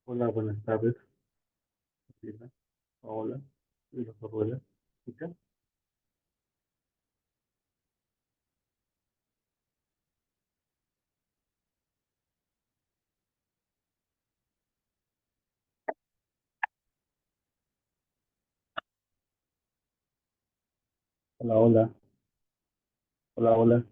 Hola, buenas tardes, Lina, Paola, y los abuelos. ¿Escucha? Hola, hola, hola, hola,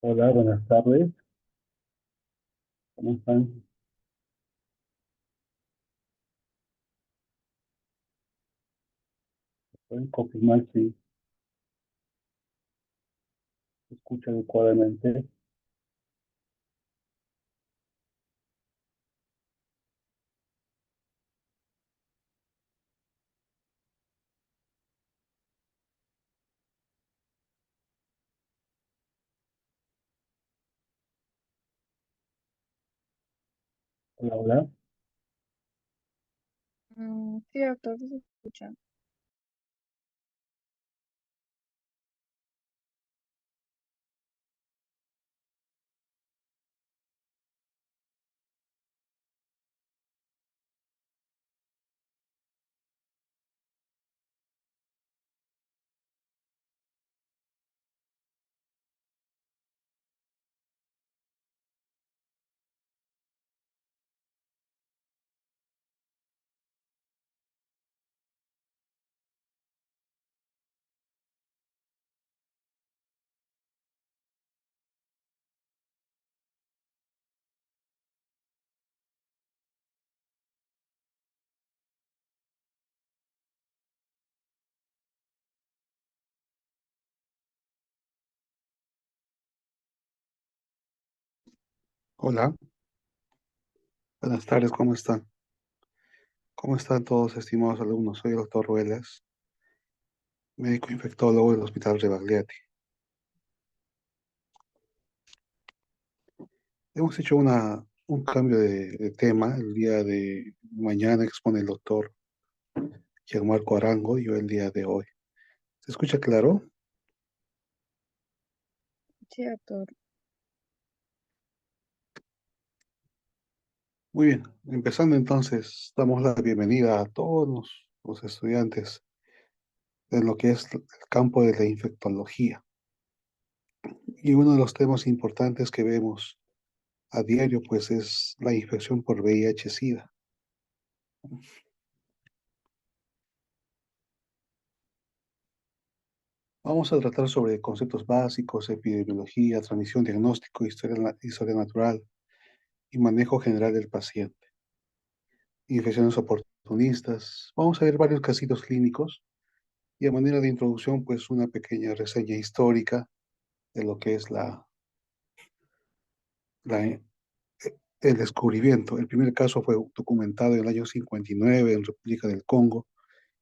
hola, buenas tardes, ¿cómo están? Pueden confirmar si se escucha adecuadamente. Hola, hola, Sí, doctor, sí se escucha. Hola, buenas tardes, ¿cómo están? ¿Cómo están todos, estimados alumnos? Soy el doctor Ruelas, médico infectólogo del Hospital Rebagliati. Hemos hecho un cambio de tema. El día de mañana expone el doctor Gianmarco Arango y yo el día de hoy. ¿Se escucha claro? Sí, doctor. Muy bien, empezando entonces, damos la bienvenida a todos los estudiantes en lo que es el campo de la infectología. Y uno de los temas importantes que vemos a diario, pues, es la infección por VIH-Sida. Vamos a tratar sobre conceptos básicos, epidemiología, transmisión, diagnóstico, historia natural y manejo general del paciente. Infecciones oportunistas. Vamos a ver varios casitos clínicos y a manera de introducción, pues una pequeña reseña histórica de lo que es la- el descubrimiento. El primer caso fue documentado en el año 59 en República del Congo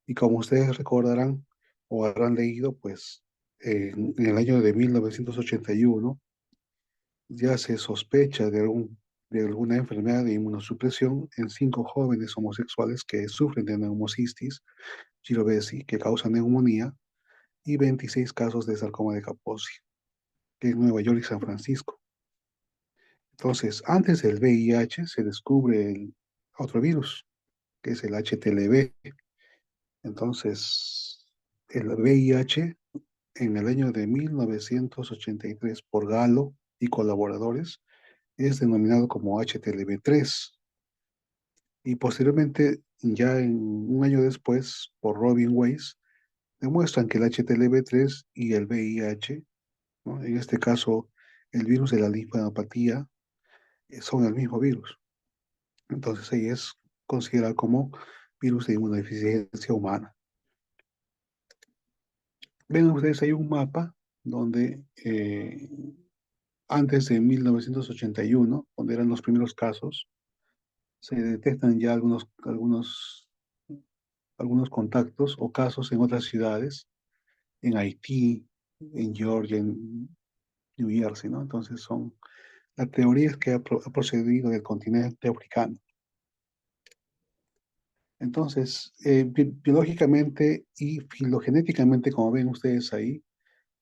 y como ustedes recordarán o habrán leído, pues en el año de 1981 ya se sospecha de alguna enfermedad de inmunosupresión en 5 jóvenes homosexuales que sufren de neumocistis girovesi, que causa neumonía, y 26 casos de sarcoma de Kaposi, en Nueva York y San Francisco. Entonces, antes del VIH se descubre el otro virus, que es el HTLV. Entonces, el VIH en el año de 1983 por Galo y colaboradores es denominado como HTLV3 y posteriormente, ya en un año después, por Robin Weiss, demuestran que el HTLV3 y el VIH, ¿no? En este caso el virus de la linfadenopatía, son el mismo virus. Entonces ahí es considerado como virus de inmunodeficiencia humana. Ven ustedes, hay un mapa donde antes de 1981, donde eran los primeros casos, se detectan ya algunos contactos o casos en otras ciudades, en Haití, en Georgia, en New Jersey, ¿no? Entonces la teoría es que ha procedido del continente africano. Entonces, biológicamente y filogenéticamente, como ven ustedes ahí,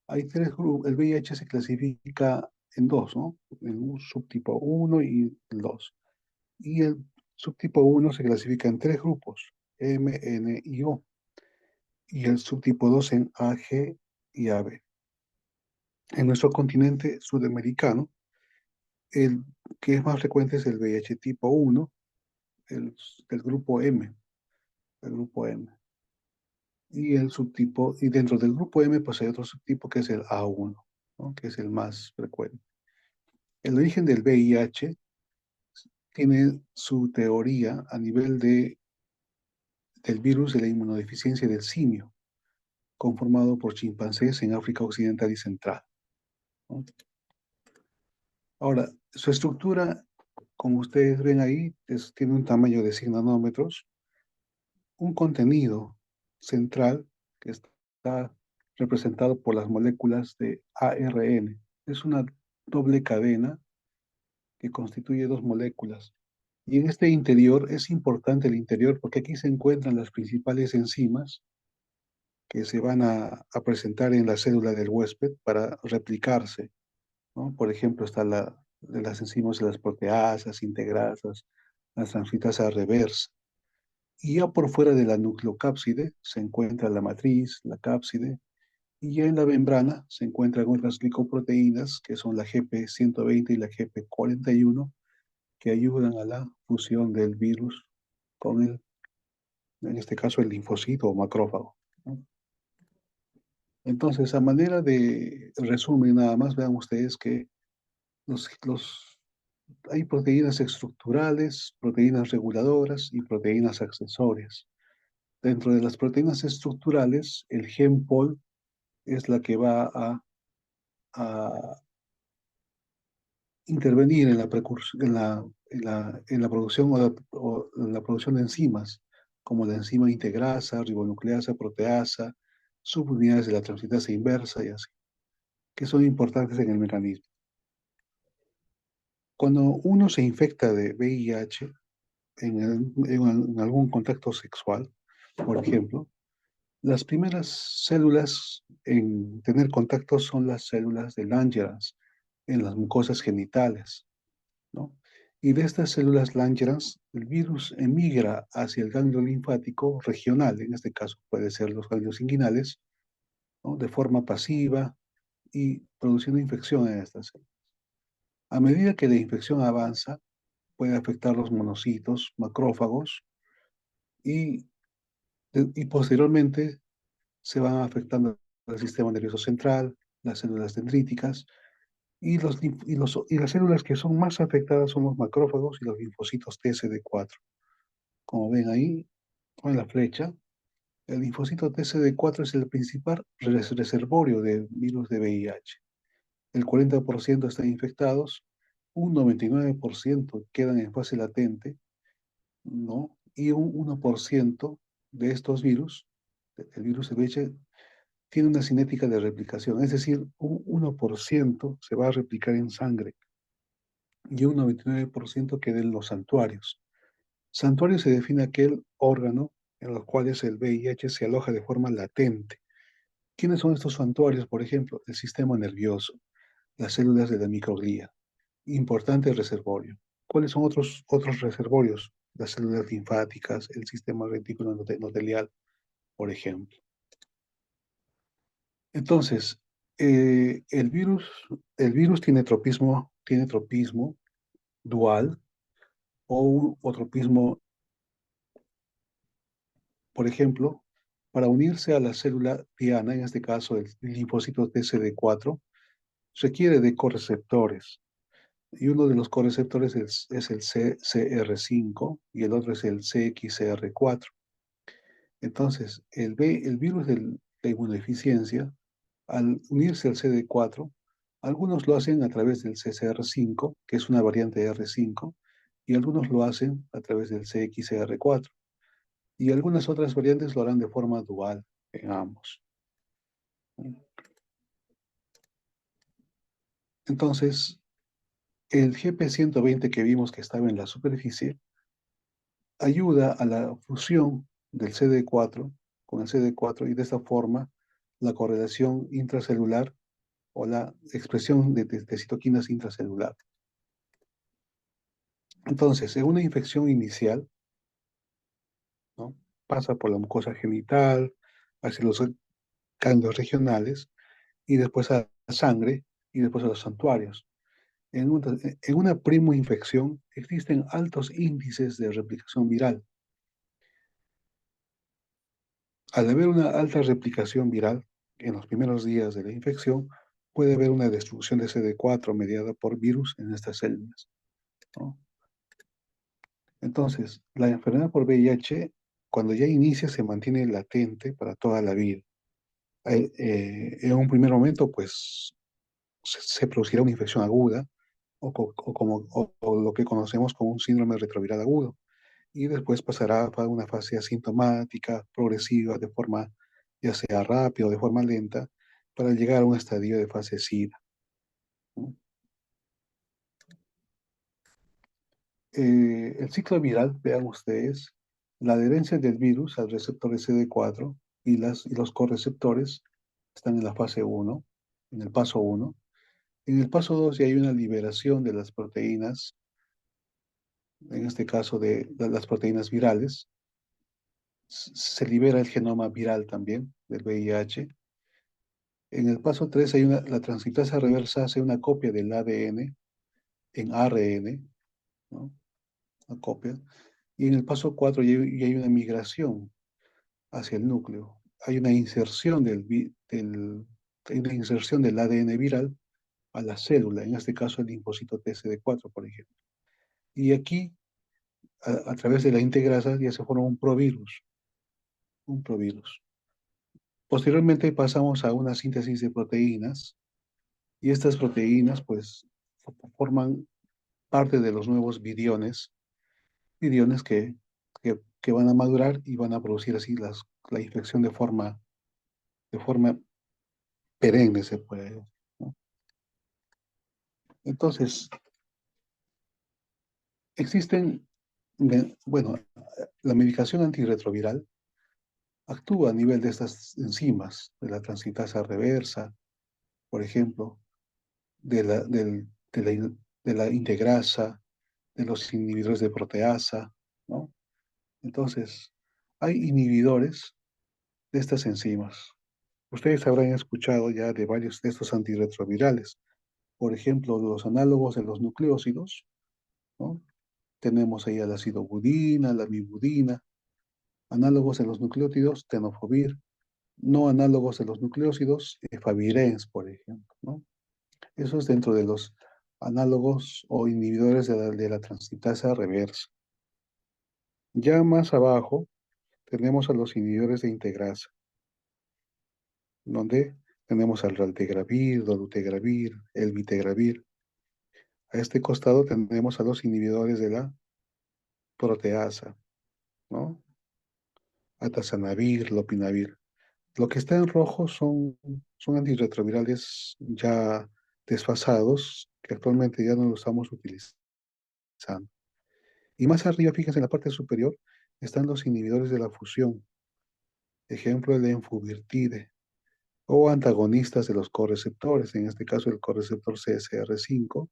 hay 3 grupos. El VIH se clasifica en dos, ¿no? En un subtipo uno y el 2. Y el subtipo uno se clasifica en 3 grupos, M, N y O. Y el subtipo 2 en A, G y AB. En nuestro continente sudamericano, el que es más frecuente es el VIH tipo uno, el, el grupo M, el grupo M. Y dentro del grupo M, pues hay otro subtipo que es el A1, ¿no? Que es el más frecuente. El origen del VIH tiene su teoría a nivel del virus de la inmunodeficiencia del simio, conformado por chimpancés en África Occidental y Central, ¿no? Ahora, su estructura, como ustedes ven ahí, tiene un tamaño de 100 nanómetros, un contenido central que está representado por las moléculas de ARN. Es una doble cadena que constituye 2 moléculas. Y en este interior es importante el interior porque aquí se encuentran las principales enzimas que se van a presentar en la célula del huésped para replicarse, ¿no? Por ejemplo, está de las enzimas de las proteasas, integrasas, las transcriptasas reversa. Y ya por fuera de la nucleocápside se encuentra la matriz, la cápside, y ya en la membrana se encuentran otras glicoproteínas, que son la GP120 y la GP41, que ayudan a la fusión del virus con en este caso, el linfocito o macrófago, ¿no? Entonces, a manera de resumen, nada más vean ustedes que hay proteínas estructurales, proteínas reguladoras y proteínas accesorias. Dentro de las proteínas estructurales, el GEMPOL es la que va a intervenir en la, en la producción o en la producción de enzimas, como la enzima integrasa, ribonucleasa, proteasa, subunidades de la transcriptasa inversa y así, que son importantes en el mecanismo. Cuando uno se infecta de VIH en algún contacto sexual, por ejemplo, las primeras células en tener contacto son las células de Langerhans en las mucosas genitales, ¿no? Y de estas células Langerhans, el virus emigra hacia el ganglio linfático regional, en este caso puede ser los ganglios inguinales, ¿no? De forma pasiva y produciendo infección en estas células. A medida que la infección avanza, puede afectar los monocitos, macrófagos y, y posteriormente se van afectando el sistema nervioso central, las células dendríticas y las células que son más afectadas son los macrófagos y los linfocitos TSD4. Como ven ahí, con la flecha, el linfocito TSD4 es el principal reservorio de virus de VIH. El 40% están infectados, un 99% quedan en fase latente, ¿no? Y un 1% de estos virus, el virus de VIH, tiene una cinética de replicación, es decir, un 1% se va a replicar en sangre y un 99% queda en los santuarios. Santuario se define aquel órgano en los cuales el VIH se aloja de forma latente. ¿Quiénes son estos santuarios? Por ejemplo, el sistema nervioso, las células de la microglía. Importante reservorio. ¿Cuáles son otros reservorios? Las células linfáticas, el sistema retículo endotelial, por ejemplo. Entonces, el virus tiene tropismo dual o tropismo, por ejemplo, para unirse a la célula diana, en este caso el linfocito TCD4, requiere de correceptores. Y uno de los correceptores es el CCR5 y el otro es el CXCR4. Entonces, el virus de la inmunodeficiencia, al unirse al CD4, algunos lo hacen a través del CCR5, que es una variante de R5, y algunos lo hacen a través del CXCR4. Y algunas otras variantes lo harán de forma dual en ambos. Entonces, el GP120 que vimos que estaba en la superficie ayuda a la fusión del CD4 con el CD4 y de esta forma la correlación intracelular o la expresión de citoquinas intracelular. Entonces, en una infección inicial, ¿no? Pasa por la mucosa genital, hacia los ganglios regionales y después a la sangre y después a los santuarios. En una primoinfección existen altos índices de replicación viral. Al haber una alta replicación viral en los primeros días de la infección, puede haber una destrucción de CD4 mediada por virus en estas células, ¿no? Entonces, la enfermedad por VIH, cuando ya inicia, se mantiene latente para toda la vida. En un primer momento, pues, se producirá una infección aguda o lo que conocemos como un síndrome retroviral agudo. Y después pasará a una fase asintomática, progresiva, de forma ya sea rápida o de forma lenta, para llegar a un estadio de fase SIDA, ¿no? El ciclo viral, vean ustedes, la adherencia del virus al receptor CD4 y los correceptores están en la fase 1, en el paso 1. En el paso 2 ya hay una liberación de las proteínas, en este caso de las proteínas virales. Se libera el genoma viral también del VIH. En el paso 3 la transcriptasa reversa hace una copia del ADN en ARN, ¿no? Una copia. Y en el paso 4 ya hay una migración hacia el núcleo. Hay una inserción hay una inserción del ADN viral a la célula, en este caso el linfocito TCD4, por ejemplo. Y aquí, a través de la integrasa, ya se forma un provirus, un provirus. Posteriormente pasamos a una síntesis de proteínas, y estas proteínas, pues, forman parte de los nuevos viriones que van a madurar y van a producir así la infección de forma perenne, se puede decir, ¿no? Entonces, existen, bueno, la medicación antirretroviral actúa a nivel de estas enzimas, de la transcriptasa reversa, por ejemplo, de la integrasa, de los inhibidores de proteasa, ¿no? Entonces, hay inhibidores de estas enzimas. Ustedes habrán escuchado ya de varios de estos antirretrovirales. Por ejemplo, los análogos de los nucleósidos, ¿no? Tenemos ahí el ácido budina, la mibudina, análogos de los nucleótidos, tenofovir, no análogos de los nucleósidos, efavirenz, por ejemplo, ¿no? Eso es dentro de los análogos o inhibidores de la transcriptasa reversa. Ya más abajo tenemos a los inhibidores de integrasa, donde tenemos al raltegravir, dolutegravir, el vitegravir. A este costado tenemos a los inhibidores de la proteasa, ¿no? Atazanavir, lopinavir. Lo que está en rojo son antirretrovirales ya desfasados, que actualmente ya no lo estamos utilizando. Y más arriba, fíjense en la parte superior, están los inhibidores de la fusión. Ejemplo, el enfuvirtide, o antagonistas de los correceptores, en este caso el correceptor CSR5,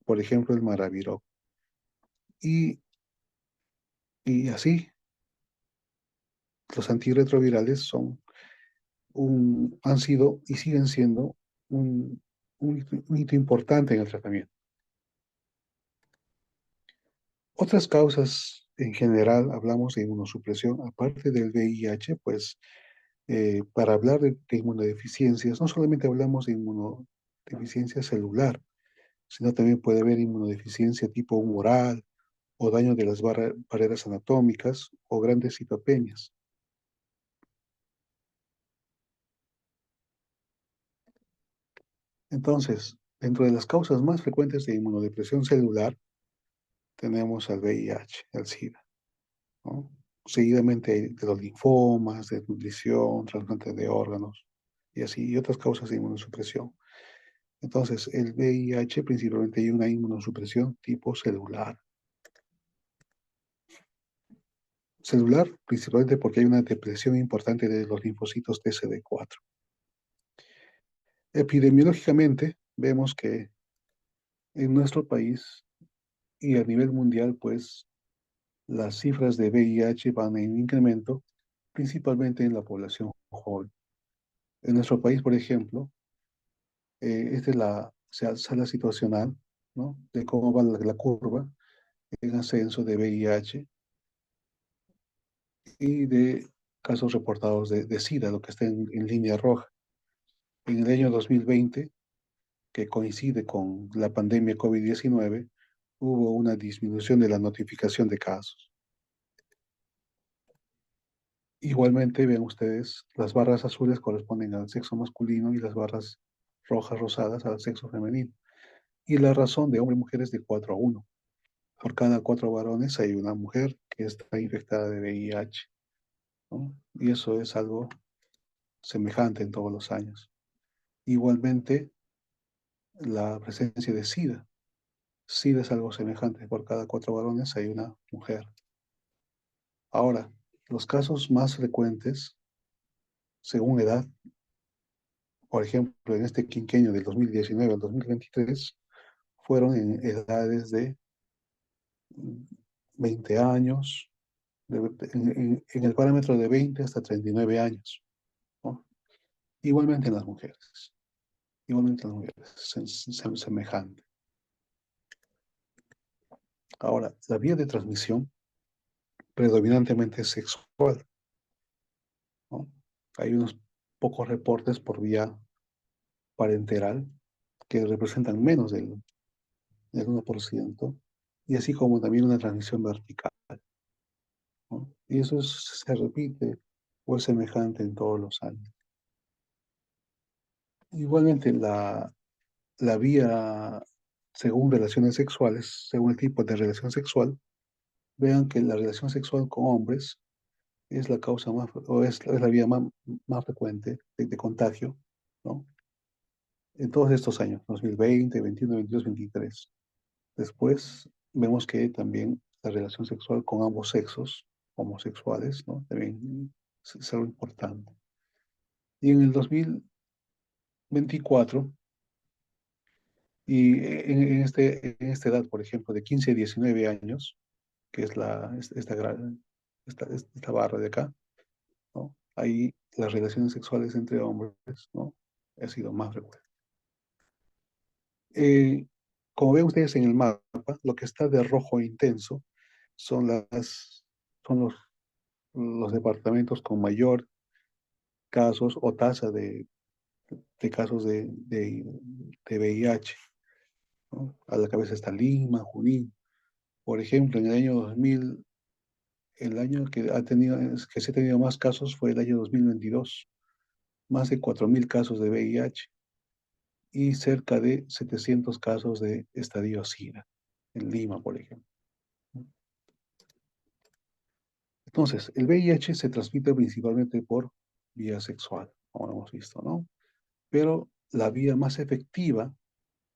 por ejemplo, el maraviroc. Y, y así, los antirretrovirales han sido y siguen siendo un hito importante en el tratamiento. Otras causas, en general, hablamos de inmunosupresión, aparte del VIH, pues para hablar de inmunodeficiencias, no solamente hablamos de inmunodeficiencia celular, sino también puede haber inmunodeficiencia tipo humoral o daño de las barreras anatómicas o grandes citopenias. Entonces, dentro de las causas más frecuentes de inmunodepresión celular, tenemos al VIH, al SIDA, ¿no? Seguidamente de los linfomas, de nutrición, trasplante de órganos y así, y otras causas de inmunosupresión. Entonces, el VIH principalmente hay una inmunosupresión tipo celular. Celular principalmente porque hay una depresión importante de los linfocitos TCD4. Epidemiológicamente, vemos que en nuestro país y a nivel mundial, pues las cifras de VIH van en incremento, principalmente en la población joven. En nuestro país, por ejemplo, esta es se alza la situacional, ¿no? De cómo va la curva en ascenso de VIH y de casos reportados de SIDA, lo que está en línea roja. En el año 2020, que coincide con la pandemia COVID-19, hubo una disminución de la notificación de casos. Igualmente, ven ustedes, las barras azules corresponden al sexo masculino y las barras rojas rosadas al sexo femenino. Y la razón de hombres y mujeres de 4 a 1. Por cada 4 varones hay una mujer que está infectada de VIH, ¿no? Y eso es algo semejante en todos los años. Igualmente, la presencia de SIDA. SIDA es algo semejante. Por cada 4 varones hay una mujer. Ahora, los casos más frecuentes, según edad, por ejemplo, en este quinquenio del 2019 al 2023, fueron en edades de 20 años, en el parámetro de 20 hasta 39 años, ¿no? Igualmente en las mujeres, igualmente en las mujeres, semejante. Ahora, la vía de transmisión predominantemente es sexual, ¿no? Hay unos pocos reportes por vía parenteral que representan menos del 1%, y así como también una transmisión vertical, ¿no? Y eso se repite o es semejante en todos los años. Igualmente, la vía según relaciones sexuales, según el tipo de relación sexual, vean que la relación sexual con hombres es la causa más, o es la vía más frecuente de contagio, ¿no? En todos estos años, 2020, 21, 22, 23. Después vemos que también la relación sexual con ambos sexos, homosexuales, ¿no? También es algo importante. Y en el 2024, y en esta edad, por ejemplo, de 15 a 19 años, que es esta barra de acá, ¿no? Ahí las relaciones sexuales entre hombres, ¿no? Ha sido más frecuente. Eh, Como ven ustedes en el mapa, lo que está de rojo intenso son son los departamentos con mayor casos o tasa de casos de VIH, ¿no? A la cabeza está Lima, Junín. Por ejemplo, en el año 2000, el año que se ha tenido más casos fue el año 2022, más de 4.000 casos de VIH y cerca de 700 casos de estadio SIDA, en Lima, por ejemplo. Entonces, el VIH se transmite principalmente por vía sexual, como hemos visto, ¿no? Pero la vía más efectiva,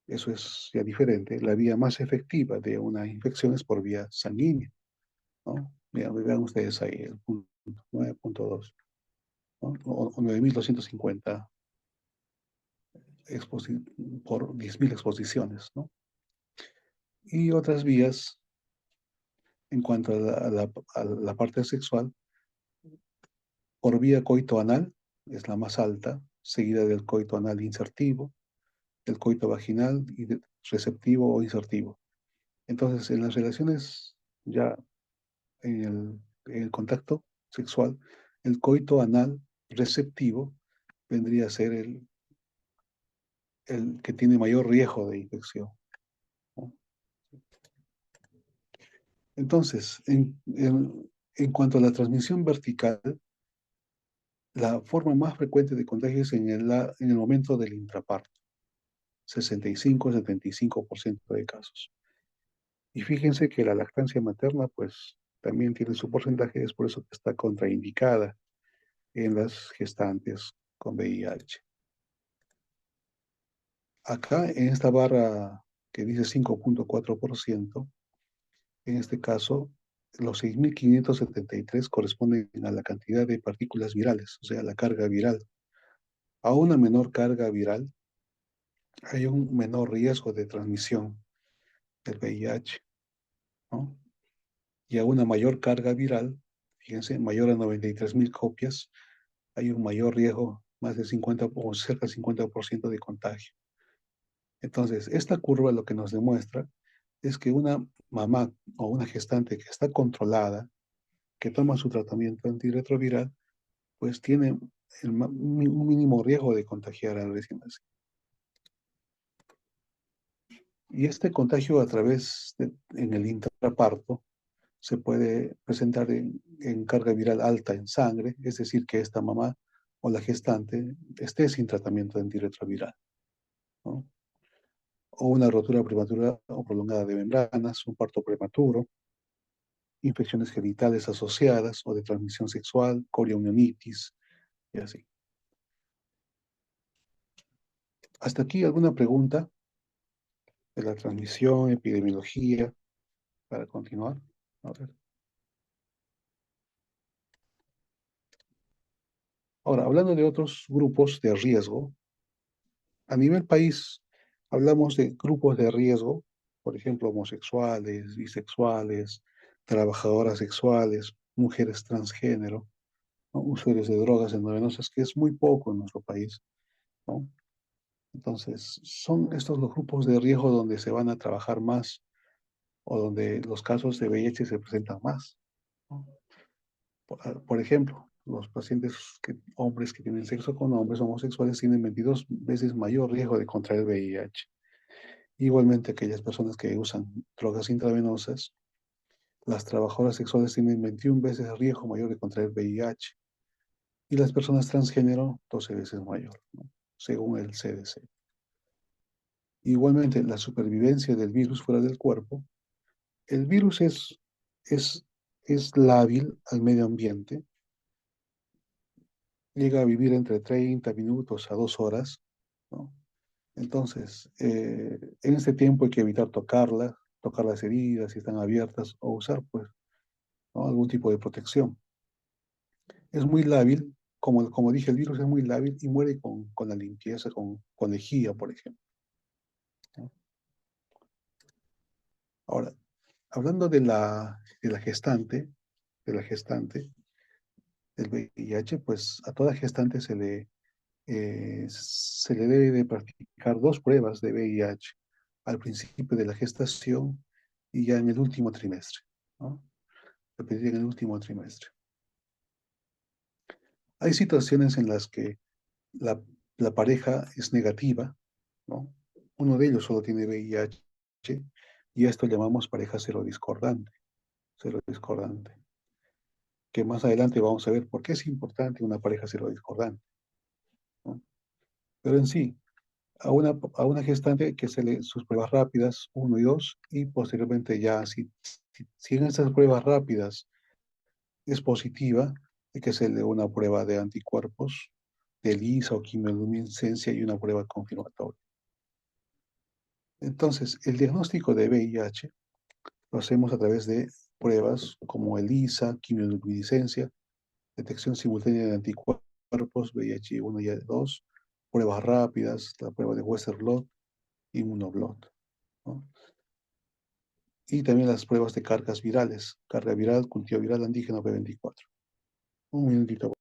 eso es ya diferente, la vía más efectiva de una infección es por vía sanguínea, ¿no? Vean ustedes ahí el punto 9.2, ¿no? O 9.250 por 10.000 exposiciones, ¿no? Y otras vías, en cuanto a la parte sexual, por vía coito anal, es la más alta, seguida del coito anal insertivo, del coito vaginal y receptivo o insertivo. Entonces, en las relaciones ya en el contacto sexual, el coito anal receptivo vendría a ser el que tiene mayor riesgo de infección, ¿no? Entonces, en cuanto a la transmisión vertical, la forma más frecuente de contagio es en el momento del intraparto, 65-75% de casos. Y fíjense que la lactancia materna, pues, también tiene su porcentaje, es por eso que está contraindicada en las gestantes con VIH. Acá, en esta barra que dice 5.4%, en este caso, los 6.573 corresponden a la cantidad de partículas virales, o sea, la carga viral. A una menor carga viral, hay un menor riesgo de transmisión del VIH, ¿no? Y a una mayor carga viral, fíjense, mayor a 93.000 copias, hay un mayor riesgo, más de 50 o cerca del 50% de contagio. Entonces, esta curva lo que nos demuestra es que una mamá o una gestante que está controlada, que toma su tratamiento antirretroviral, pues tiene un mínimo riesgo de contagiar al recién nacido. Y este contagio en el intraparto se puede presentar en carga viral alta en sangre, es decir, que esta mamá o la gestante esté sin tratamiento antirretroviral, ¿no? O una rotura prematura o prolongada de membranas, un parto prematuro, infecciones genitales asociadas o de transmisión sexual, corionionitis y así. Hasta aquí alguna pregunta de la transmisión, epidemiología, para continuar. A ver. Ahora, hablando de otros grupos de riesgo, a nivel país hablamos de grupos de riesgo, por ejemplo, homosexuales, bisexuales, trabajadoras sexuales, mujeres transgénero, ¿no? Usuarios de drogas endovenosas, que es muy poco en nuestro país, ¿no? Entonces, son estos los grupos de riesgo donde se van a trabajar más o donde los casos de VIH se presentan más, ¿no? Por ejemplo, los pacientes, hombres que tienen sexo con hombres homosexuales tienen 22 veces mayor riesgo de contraer VIH. Igualmente, aquellas personas que usan drogas intravenosas, las trabajadoras sexuales tienen 21 veces riesgo mayor de contraer VIH y las personas transgénero 12 veces mayor, ¿no? Según el CDC. Igualmente, la supervivencia del virus fuera del cuerpo. El virus es, es lábil al medio ambiente, llega a vivir entre 30 minutos a 2 horas, ¿no? Entonces, en ese tiempo hay que evitar tocar las heridas si están abiertas o usar, pues, ¿no? Algún tipo de protección. Es muy lábil, como dije, el virus es muy lábil y muere con la limpieza, con lejía, por ejemplo, ¿no? Ahora, hablando de la gestante del VIH, pues a toda gestante se le debe de practicar 2 pruebas de VIH al principio de la gestación y ya en el último trimestre, ¿no? Repetir en el último trimestre. Hay situaciones en las que la, la pareja es negativa, ¿no? Uno de ellos solo tiene VIH y a esto llamamos pareja serodiscordante, que más adelante vamos a ver por qué es importante una pareja serodiscordante, ¿no? Pero en sí, a una gestante que se le sus pruebas rápidas, 1 y 2, y posteriormente ya, si en estas pruebas rápidas es positiva, hay que hacerle una prueba de anticuerpos, de ELISA o quimioluminescencia y una prueba confirmatoria. Entonces, el diagnóstico de VIH lo hacemos a través de pruebas como ELISA, quimioluminescencia, detección simultánea de anticuerpos, VIH-1 y 2, pruebas rápidas, la prueba de Western blot, inmunoblot, ¿no? Y también las pruebas de cargas virales, carga viral, cultivo viral, antígeno P24. Un minutito.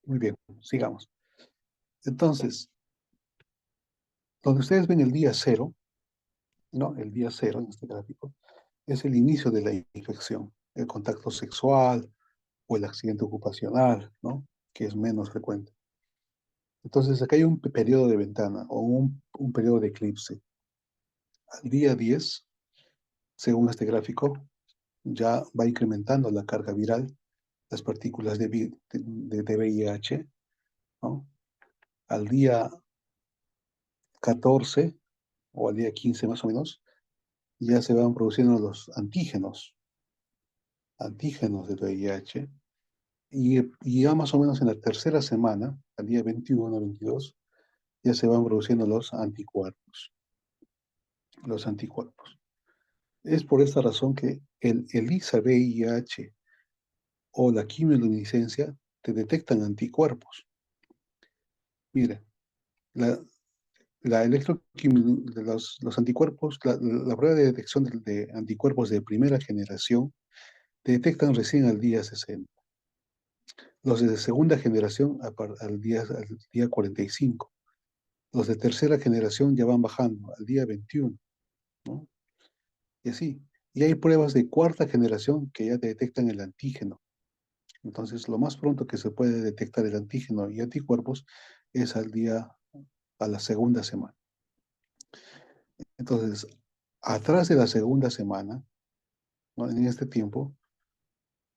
Muy bien, sigamos. Entonces, donde ustedes ven el día cero, ¿no? El día cero en este gráfico, es el inicio de la infección, el contacto sexual o el accidente ocupacional, ¿no? Que es menos frecuente. Entonces, acá hay un periodo de ventana o un periodo de eclipse. Al día 10, según este gráfico, ya va incrementando la carga viral, las partículas de VIH, ¿no? Al día 14 o al día 15 más o menos, ya se van produciendo los antígenos del VIH, y ya más o menos en la tercera semana, al día 21 22, ya se van produciendo los anticuerpos. Los anticuerpos. Es por esta razón que el ELISA-VIH o la quimioluminiscencia te detectan anticuerpos. Mire, la, de los anticuerpos, la prueba de detección de anticuerpos de primera generación te detectan recién al día 60. Los de segunda generación al día 45. Los de tercera generación ya van bajando al día 21, ¿no? Y así. Y hay pruebas de cuarta generación que ya te detectan el antígeno. Entonces, lo más pronto que se puede detectar el antígeno y anticuerpos es a la segunda semana. Entonces, atrás de la segunda semana, ¿no? En este tiempo,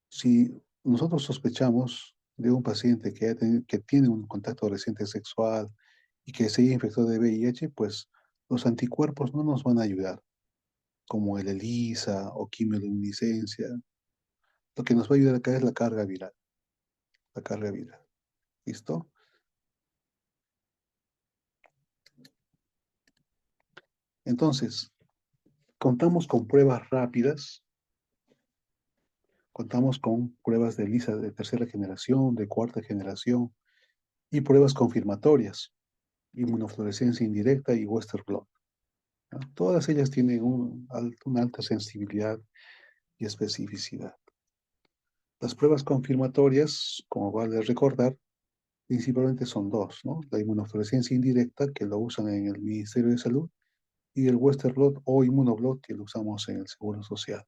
si nosotros sospechamos de un paciente que tiene un contacto reciente sexual y que se haya infectado de VIH, pues los anticuerpos no nos van a ayudar, como el ELISA o quimioluminiscencia. Lo que nos va a ayudar acá es la carga viral. La carga viral. ¿Listo? Entonces, contamos con pruebas rápidas, contamos con pruebas de ELISA de tercera generación, de cuarta generación y pruebas confirmatorias, inmunofluorescencia indirecta y Western blot, ¿no? Todas ellas tienen una alta sensibilidad y especificidad. Las pruebas confirmatorias, como vale recordar, principalmente son dos, ¿no? La inmunofluorescencia indirecta, que lo usan en el Ministerio de Salud, y el Western blot o inmunoblot, que lo usamos en el Seguro Social.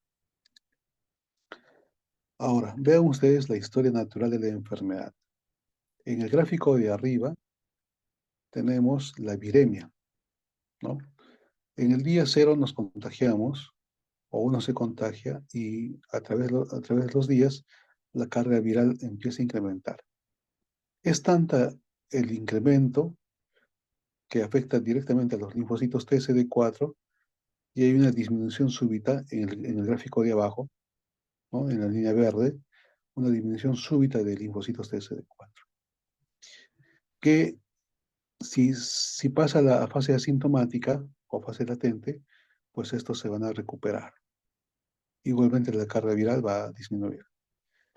Ahora, vean ustedes la historia natural de la enfermedad. En el gráfico de arriba tenemos la viremia, ¿no? En el día cero nos contagiamos, o uno se contagia, y a través de los días la carga viral empieza a incrementar. Es tanta el incremento que afecta directamente a los linfocitos TSD4 y hay una disminución súbita en el gráfico de abajo, ¿no? En la línea verde, una disminución súbita de linfocitos TSD4, que si pasa la fase asintomática o fase latente, pues estos se van a recuperar. Igualmente la carga viral va a disminuir.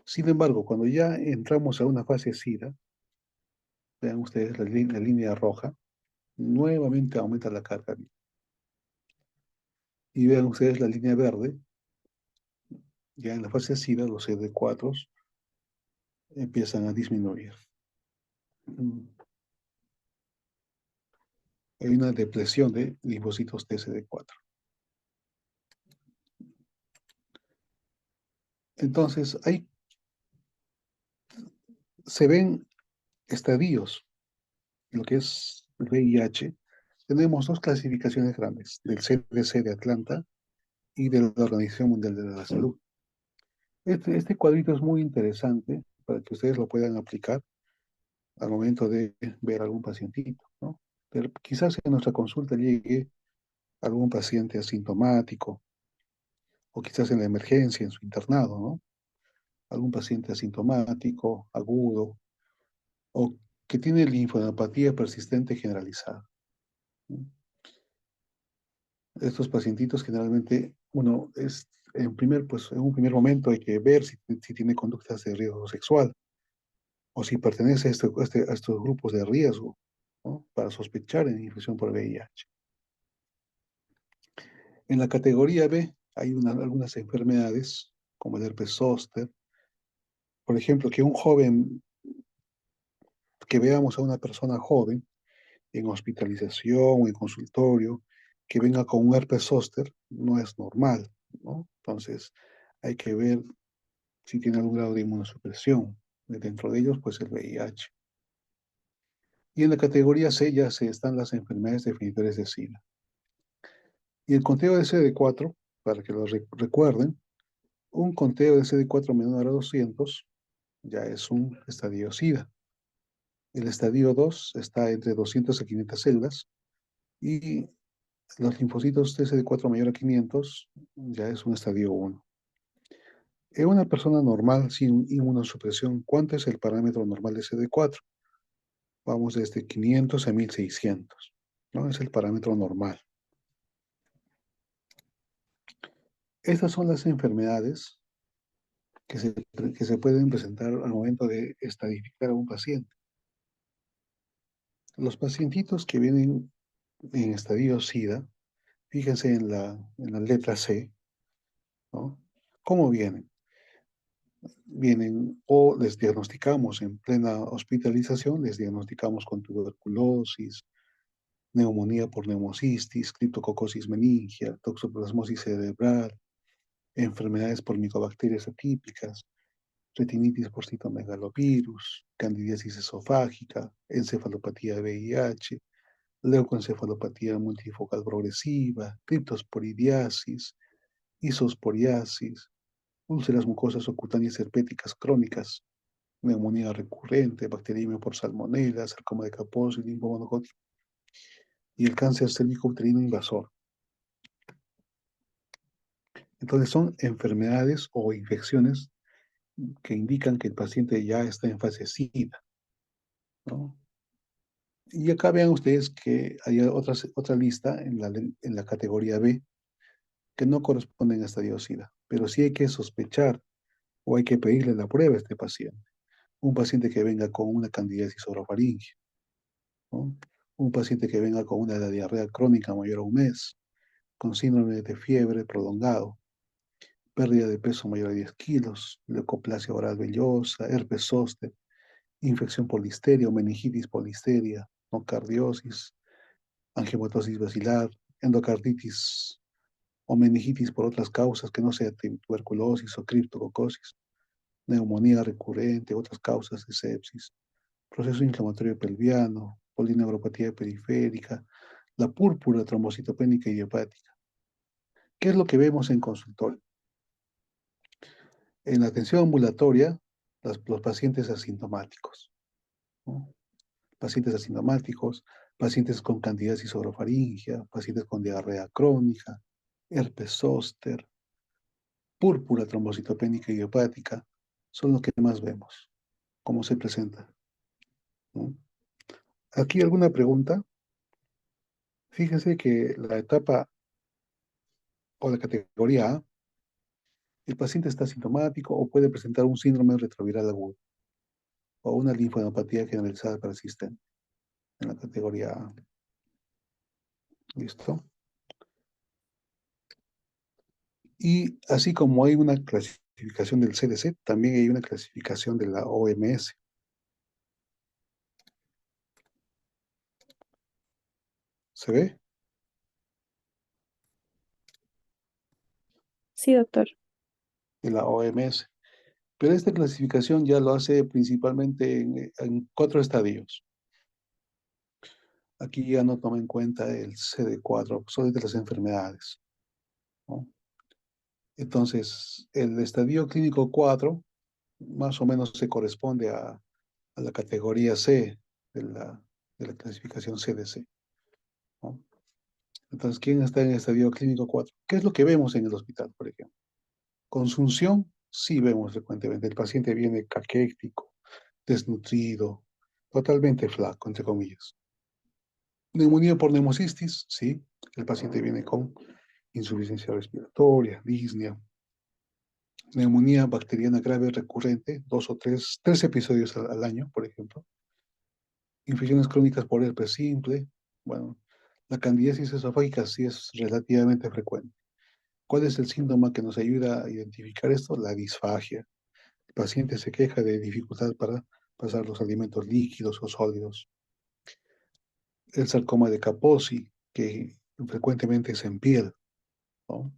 Sin embargo, cuando ya entramos a una fase SIDA, vean ustedes la línea roja, nuevamente aumenta la carga viral. Y vean ustedes la línea verde, ya en la fase SIDA, los CD4 empiezan a disminuir. Mm, Hay una depresión de linfocitos TSD4. Entonces, se ven estadios, lo que es el VIH. Tenemos dos clasificaciones grandes, del CDC de Atlanta y de la Organización Mundial de la Salud. Este cuadrito es muy interesante para que ustedes lo puedan aplicar al momento de ver algún pacientito, ¿no? Pero quizás en nuestra consulta llegue algún paciente asintomático o quizás en la emergencia, en su internado, ¿no? Algún paciente asintomático, agudo, o que tiene linfodenopatía persistente generalizada, ¿no? Estos pacientitos generalmente, uno es, pues, en un primer momento hay que ver si tiene conductas de riesgo sexual o si pertenece a estos grupos de riesgo, ¿no? Para sospechar en infección por VIH. En la categoría B hay algunas enfermedades, como el herpes zóster, por ejemplo, que veamos a una persona joven en hospitalización o en consultorio, que venga con un herpes zóster, no es normal, ¿no? Entonces, hay que ver si tiene algún grado de inmunosupresión. Dentro de ellos, pues el VIH. Y en la categoría C ya se están las enfermedades definitorias de SIDA. Y el conteo de CD4, para que lo recuerden, un conteo de CD4 menor a 200 ya es un estadio SIDA. El estadio 2 está entre 200 a 500 células y los linfocitos TCD4 mayor a 500 ya es un estadio 1. En una persona normal sin inmunosupresión, ¿cuánto es el parámetro normal de CD4? Vamos desde 500 a 1600, ¿no? Es el parámetro normal. Estas son las enfermedades que se pueden presentar al momento de estadificar a un paciente. Los pacientitos que vienen en estadio SIDA, fíjense en la letra C, ¿no? ¿Cómo vienen? Vienen o les diagnosticamos en plena hospitalización, les diagnosticamos con tuberculosis, neumonía por neumocistis, criptococosis meningia, toxoplasmosis cerebral, enfermedades por micobacterias atípicas, retinitis por citomegalovirus, candidiasis esofágica, encefalopatía de VIH, leucoencefalopatía multifocal progresiva, criptosporidiasis, isosporiasis, úlceras mucosas o cutáneas herpéticas crónicas, neumonía recurrente, bacteriemia por salmonella, sarcoma de Kaposi, linfoma no Hodgkin, y el cáncer cérvico-uterino invasor. Entonces son enfermedades o infecciones que indican que el paciente ya está en fase SIDA, ¿no? Y acá vean ustedes que hay otra lista en la categoría B que no corresponden a estadio SIDA, pero sí hay que sospechar o hay que pedirle la prueba a este paciente. Un paciente que venga con una candidiasis orofaringe, ¿no? Un paciente que venga con una diarrea crónica mayor a un mes, con síndrome de fiebre prolongado, pérdida de peso mayor a 10 kilos, leucoplasia oral vellosa, herpes zóster, infección por listeria o meningitis por listeria, no cardiosis, angiomatosis basilar, endocarditis o meningitis por otras causas que no sea tuberculosis o criptococosis. neumonía recurrente, otras causas de sepsis, proceso inflamatorio pelviano, polineuropatía periférica, la púrpura trombocitopénica idiopática. ¿Qué es lo que vemos en consultorio? En la atención ambulatoria, los pacientes asintomáticos, ¿no? Pacientes asintomáticos, pacientes con candidiasis orofaringia, pacientes con diarrea crónica, herpes zóster, púrpura trombocitopénica idiopática, son los que más vemos, cómo se presenta, ¿no? Aquí alguna pregunta. Fíjense que la etapa o la categoría A, el paciente está asintomático o puede presentar un síndrome retroviral agudo o una linfadenopatía generalizada persistente en la categoría A. ¿Listo? Y así como hay una clasificación del CDC, también hay una clasificación de la OMS. ¿Se ve? Sí, doctor. De la OMS. Pero esta clasificación ya lo hace principalmente en 4 estadios. Aquí ya no toma en cuenta el CD4, solo de las enfermedades, ¿no? Entonces, el estadio clínico 4 más o menos se corresponde a la categoría C de la clasificación CDC, ¿no? Entonces, ¿quién está en el estadio clínico 4? ¿Qué es lo que vemos en el hospital, por ejemplo? Consunción, sí vemos frecuentemente. El paciente viene caquético, desnutrido, totalmente flaco, entre comillas. Neumonía por neumocistis, sí. El paciente viene con insuficiencia respiratoria, disnea. Neumonía bacteriana grave recurrente, tres episodios al año, por ejemplo. Infecciones crónicas por herpes simple. Bueno, la candidiasis esofágica sí es relativamente frecuente. ¿Cuál es el síntoma que nos ayuda a identificar esto? La disfagia. El paciente se queja de dificultad para pasar los alimentos líquidos o sólidos. El sarcoma de Kaposi, que frecuentemente es en piel, ¿no?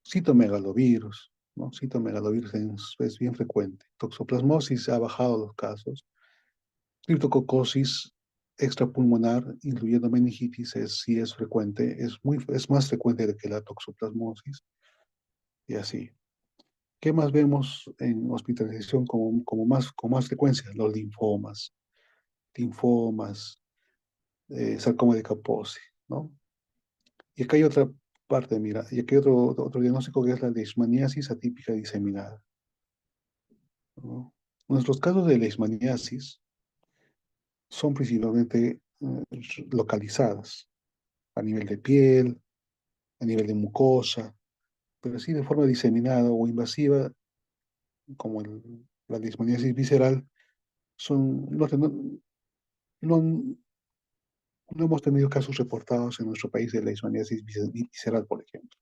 Citomegalovirus, ¿no? Citomegalovirus es bien frecuente. Toxoplasmosis ha bajado los casos. Criptococosis extrapulmonar, incluyendo meningitis, sí es frecuente, es más frecuente que la toxoplasmosis y así. ¿Qué más vemos en hospitalización con más frecuencia? Los linfomas, sarcoma de Kaposi, ¿no? Y acá hay otra parte, mira, y aquí hay otro diagnóstico que es la leishmaniasis atípica diseminada, ¿no? Nuestros casos de leishmaniasis son principalmente localizadas a nivel de piel, a nivel de mucosa, pero sí de forma diseminada o invasiva, como la leishmaniasis visceral, no, no hemos tenido casos reportados en nuestro país de leishmaniasis visceral, por ejemplo.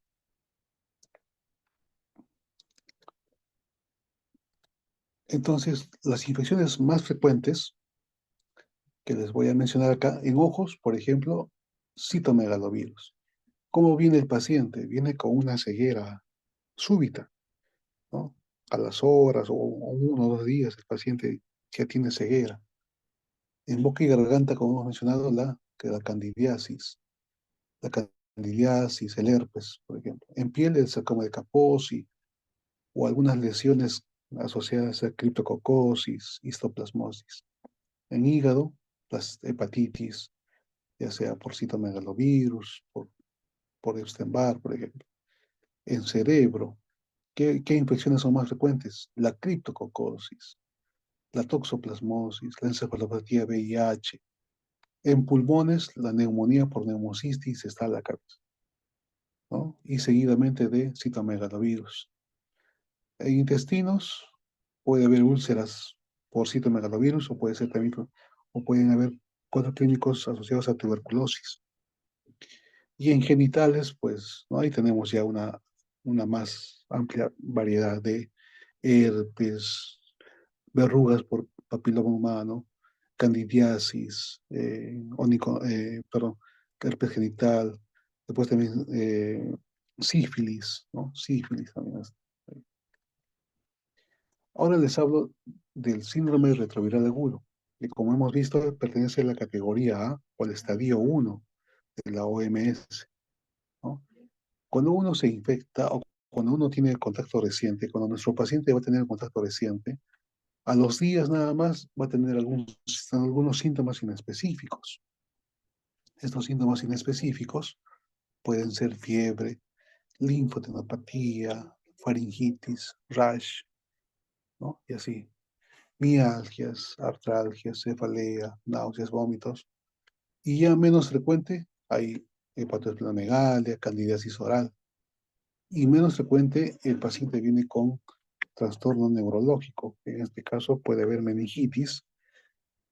Entonces, las infecciones más frecuentes que les voy a mencionar acá, en ojos, por ejemplo, citomegalovirus. ¿Cómo viene el paciente? Viene con una ceguera súbita, ¿no? A las horas o 1 o 2 días el paciente ya tiene ceguera. En boca y garganta, como hemos mencionado, la candidiasis, la candidiasis, el herpes, por ejemplo. En piel, el sarcoma de Kaposi o algunas lesiones asociadas a criptococosis, histoplasmosis. En hígado, las hepatitis, ya sea por citomegalovirus, por Epstein-Barr, por ejemplo. En cerebro, ¿qué infecciones son más frecuentes? La criptococosis, la toxoplasmosis, la encefalopatía VIH. En pulmones, la neumonía por neumocistis está a la cabeza, ¿no? Y seguidamente de citomegalovirus. En intestinos puede haber úlceras por citomegalovirus o puede ser también, o pueden haber cuadros clínicos asociados a tuberculosis. Y en genitales, pues, ¿no? Ahí tenemos ya una más amplia variedad de herpes, verrugas por papiloma humano, candidiasis, perdón, herpes genital, después también sífilis, ¿no? Sífilis también. Ahora les hablo del síndrome retroviral agudo, que como hemos visto pertenece a la categoría A o al estadio 1 de la OMS, ¿no? Cuando uno se infecta o cuando uno tiene contacto reciente, cuando nuestro paciente va a tener contacto reciente, a los días nada más va a tener algunos síntomas inespecíficos. Estos síntomas inespecíficos pueden ser fiebre, linfodenopatía, faringitis, rash, ¿no? Y así. Mialgias, artralgias, cefalea, náuseas, vómitos. Y ya menos frecuente hay hepatosplenomegalia, candidiasis oral. Y menos frecuente el paciente viene con trastorno neurológico. En este caso puede haber meningitis,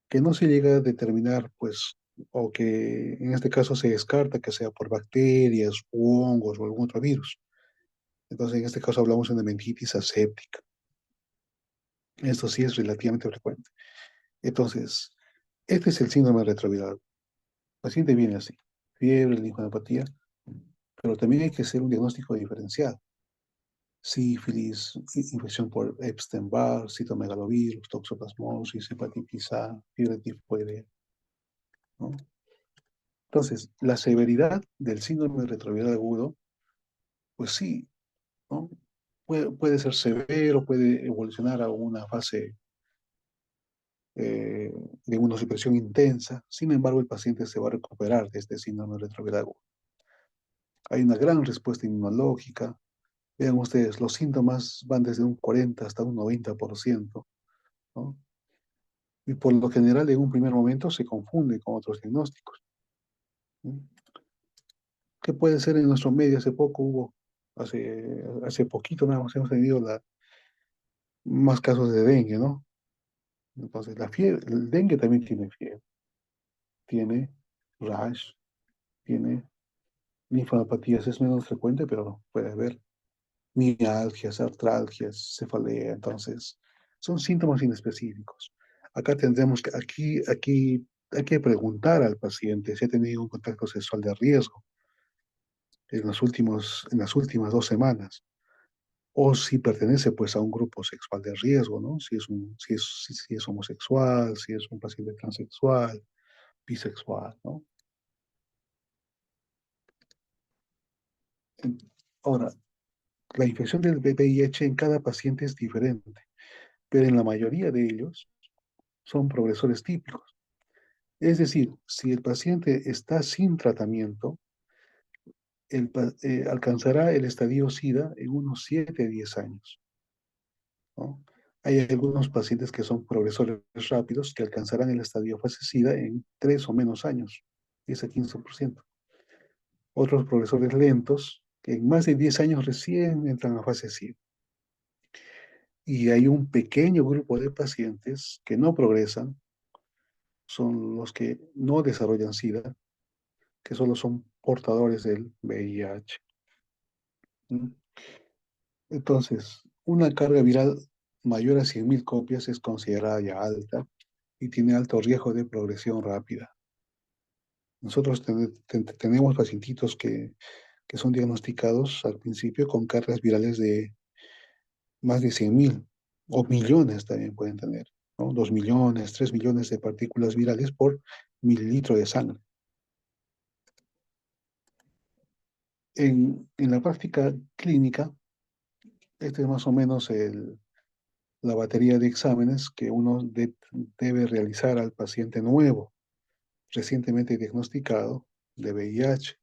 que no se llega a determinar, pues, o que en este caso se descarta que sea por bacterias u hongos o algún otro virus. Entonces, en este caso hablamos de una meningitis aséptica. Esto sí es relativamente frecuente. Entonces, este es el síndrome retroviral. El paciente viene así, fiebre, linfadenopatía, pero también hay que hacer un diagnóstico diferencial. Sífilis, infección por Epstein-Barr, citomegalovirus, toxoplasmosis, hepatitis A, fiebre tifoidea, ¿no? Entonces, la severidad del síndrome retroviral agudo, pues sí, ¿no? Puede ser severo, puede evolucionar a una fase eh, de inmunosupresión intensa. Sin embargo, el paciente se va a recuperar de este síndrome retroviral agudo. Hay una gran respuesta inmunológica. Vean ustedes, los síntomas van desde un 40 hasta un 90%, ¿no? Y por lo general, en un primer momento, se confunde con otros diagnósticos, ¿no? ¿Qué puede ser en nuestro medio? Hace poco hace poquito nada más hemos tenido más casos de dengue, ¿no? Entonces, la fiebre, el dengue también tiene fiebre, tiene rash, tiene linfadopatías, es menos frecuente, pero puede haber mialgias, artralgias, cefalea, entonces son síntomas inespecíficos. Acá tendremos que, aquí hay que preguntar al paciente si ha tenido un contacto sexual de riesgo en las últimas 2 semanas, o si pertenece pues a un grupo sexual de riesgo, ¿no? Si es homosexual, si es un paciente transexual, bisexual, ¿no? Ahora, la infección del VIH en cada paciente es diferente, pero en la mayoría de ellos son progresores típicos. Es decir, si el paciente está sin tratamiento, alcanzará el estadio SIDA en unos 7 a 10 años, ¿no? Hay algunos pacientes que son progresores rápidos que alcanzarán el estadio fase SIDA en 3 o menos años, 10 a 15%. Otros progresores lentos que en más de 10 años recién entran a fase SIDA. Y hay un pequeño grupo de pacientes que no progresan, son los que no desarrollan SIDA, que solo son portadores del VIH. ¿Mm? Entonces, una carga viral mayor a 100.000 copias es considerada ya alta y tiene alto riesgo de progresión rápida. Nosotros tenemos pacientitos que son diagnosticados al principio con cargas virales de más de 100.000 o millones también pueden tener, ¿no? 2 millones, 3 millones de partículas virales por mililitro de sangre. En la práctica clínica, este es más o menos la batería de exámenes que uno debe realizar al paciente nuevo, recientemente diagnosticado de VIH,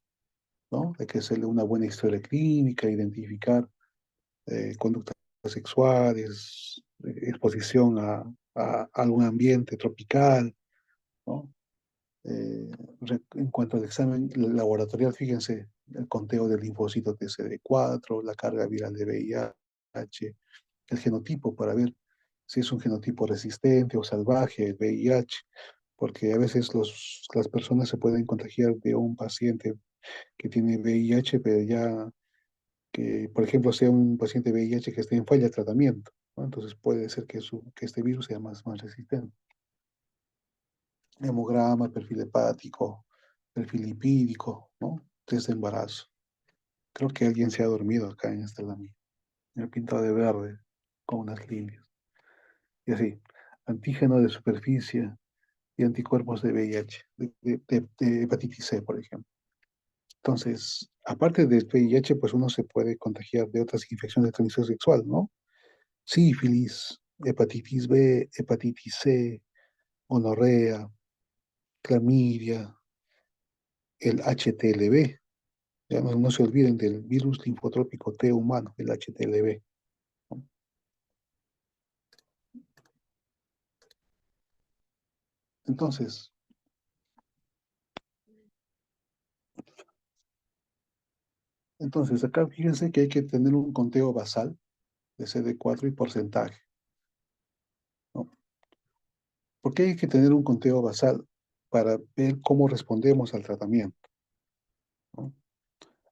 ¿no? Hay que hacerle una buena historia clínica, identificar conductas sexuales, exposición a algún ambiente tropical, ¿no? Eh, en cuanto al examen laboratorial, fíjense, el conteo del linfocito TCD4, la carga viral de VIH, el genotipo para ver si es un genotipo resistente o salvaje, el VIH, porque a veces las personas se pueden contagiar de un paciente que tiene VIH, pero ya que, por ejemplo, sea un paciente VIH que esté en falla de tratamiento, ¿no? Entonces puede ser que este virus sea más resistente. Hemograma, perfil hepático, perfil lipídico, ¿no? Test de embarazo. Creo que alguien se ha dormido acá en esta lámina. Me ha pintado de verde con unas líneas. y así, antígeno de superficie y anticuerpos de VIH, de hepatitis C, por ejemplo. Entonces, aparte del VIH, pues uno se puede contagiar de otras infecciones de transmisión sexual, ¿no? Sífilis, hepatitis B, hepatitis C, gonorrea, clamidia, el HTLV. Ya no se olviden del virus linfotrópico T humano, el HTLV. ¿No? Entonces, acá fíjense que hay que tener un conteo basal de CD4 y porcentaje, ¿no? ¿Por qué hay que tener un conteo basal? Para ver cómo respondemos al tratamiento, ¿no?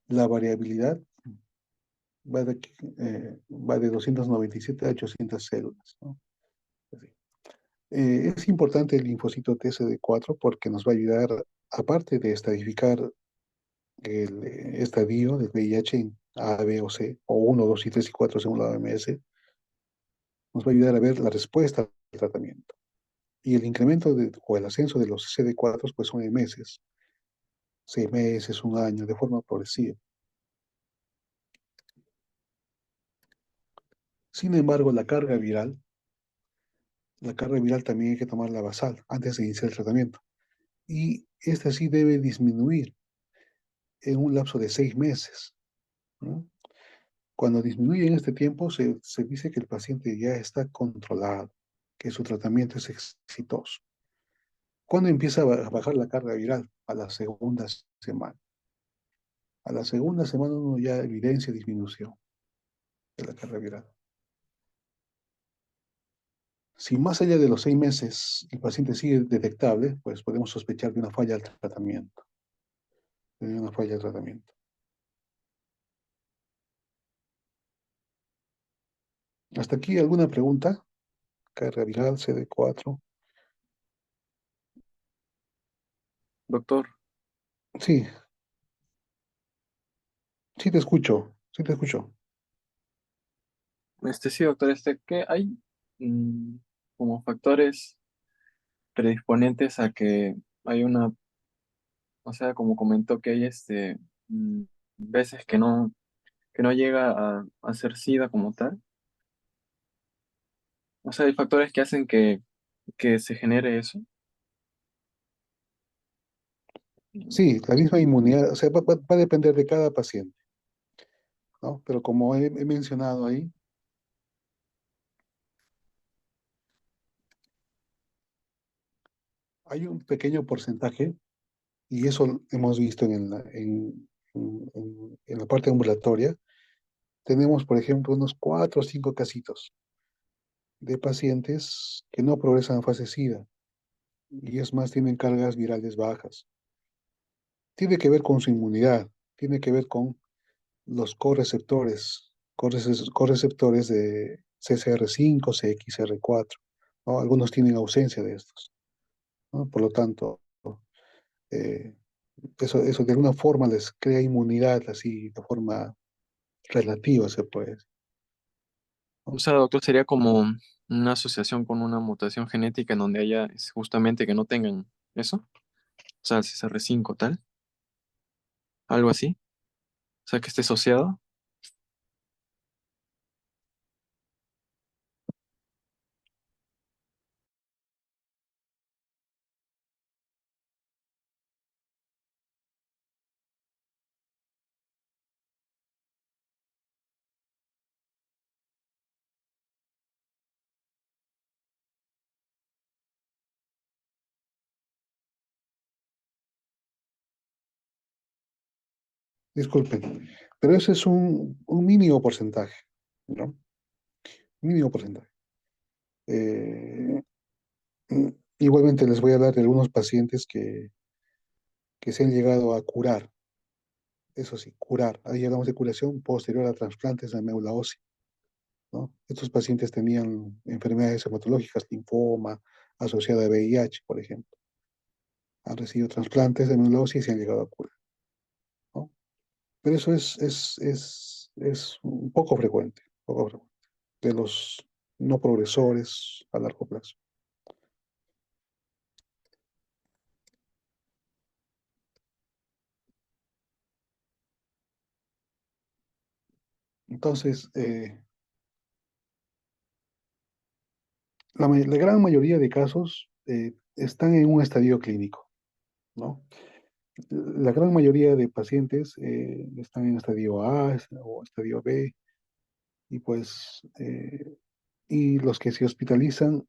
La variabilidad va de 297 a 800 células, ¿no? Así. Es importante el linfocito TCD4 porque nos va a ayudar, aparte de estadificar el estadio del VIH en A, B o C, o 1, 2 y 3 y 4 según la OMS, nos va a ayudar a ver la respuesta al tratamiento. Y el incremento o el ascenso de los CD4 pues son en meses, 6 meses, un año, de forma progresiva. Sin embargo, la carga viral también hay que tomarla basal antes de iniciar el tratamiento. Y esta sí debe disminuir en un lapso de 6 meses, ¿no? Cuando disminuye en este tiempo, se dice que el paciente ya está controlado, que su tratamiento es exitoso. ¿Cuándo empieza a bajar la carga viral? A la segunda semana. A la segunda semana uno ya evidencia disminución de la carga viral. Si más allá de los 6 meses el paciente sigue detectable, pues podemos sospechar de una falla al tratamiento. De una falla al tratamiento. ¿Hasta aquí alguna pregunta? Carga viral, CD4. Doctor, Sí, sí te escucho, sí te escucho. sí, doctor, ¿qué hay como factores predisponentes a que hay una, o sea, como comentó que hay mm, veces que no llega a ser SIDA como tal? O sea, hay factores que hacen que se genere eso. Sí, la misma inmunidad, o sea, va a depender de cada paciente, ¿no? Pero como he mencionado ahí, hay un pequeño porcentaje, y eso hemos visto en la parte ambulatoria. Tenemos, por ejemplo, unos 4 o 5 casitos de pacientes que no progresan a fase SIDA, y es más, tienen cargas virales bajas. Tiene que ver con su inmunidad, tiene que ver con los correceptores de CCR5, CXR4, ¿no? Algunos tienen ausencia de estos, ¿no? Por lo tanto, eh, eso de alguna forma les crea inmunidad así, de forma relativa, se puede decir, O ¿no? sea, doctor, sería como una asociación con una mutación genética en donde haya justamente que no tengan eso. O sea, el CCR5 tal, algo así. O sea, que esté asociado. Disculpen, pero ese es un mínimo porcentaje, ¿no? Mínimo porcentaje. Eh, mm, Igualmente les voy a hablar de algunos pacientes que se han llegado a curar. Eso sí, curar. Ahí hablamos de curación posterior a trasplantes de médula ósea, ¿no? Estos pacientes tenían enfermedades hematológicas, linfoma, asociada a VIH, por ejemplo. Han recibido trasplantes de médula ósea y se han llegado a curar, ¿no? Pero eso es un poco frecuente, poco frecuente. De los no progresores a largo plazo. Entonces, la gran mayoría de casos están en un estadio clínico, ¿no? La gran mayoría de pacientes están en estadio A o estadio B, y pues, y los que se hospitalizan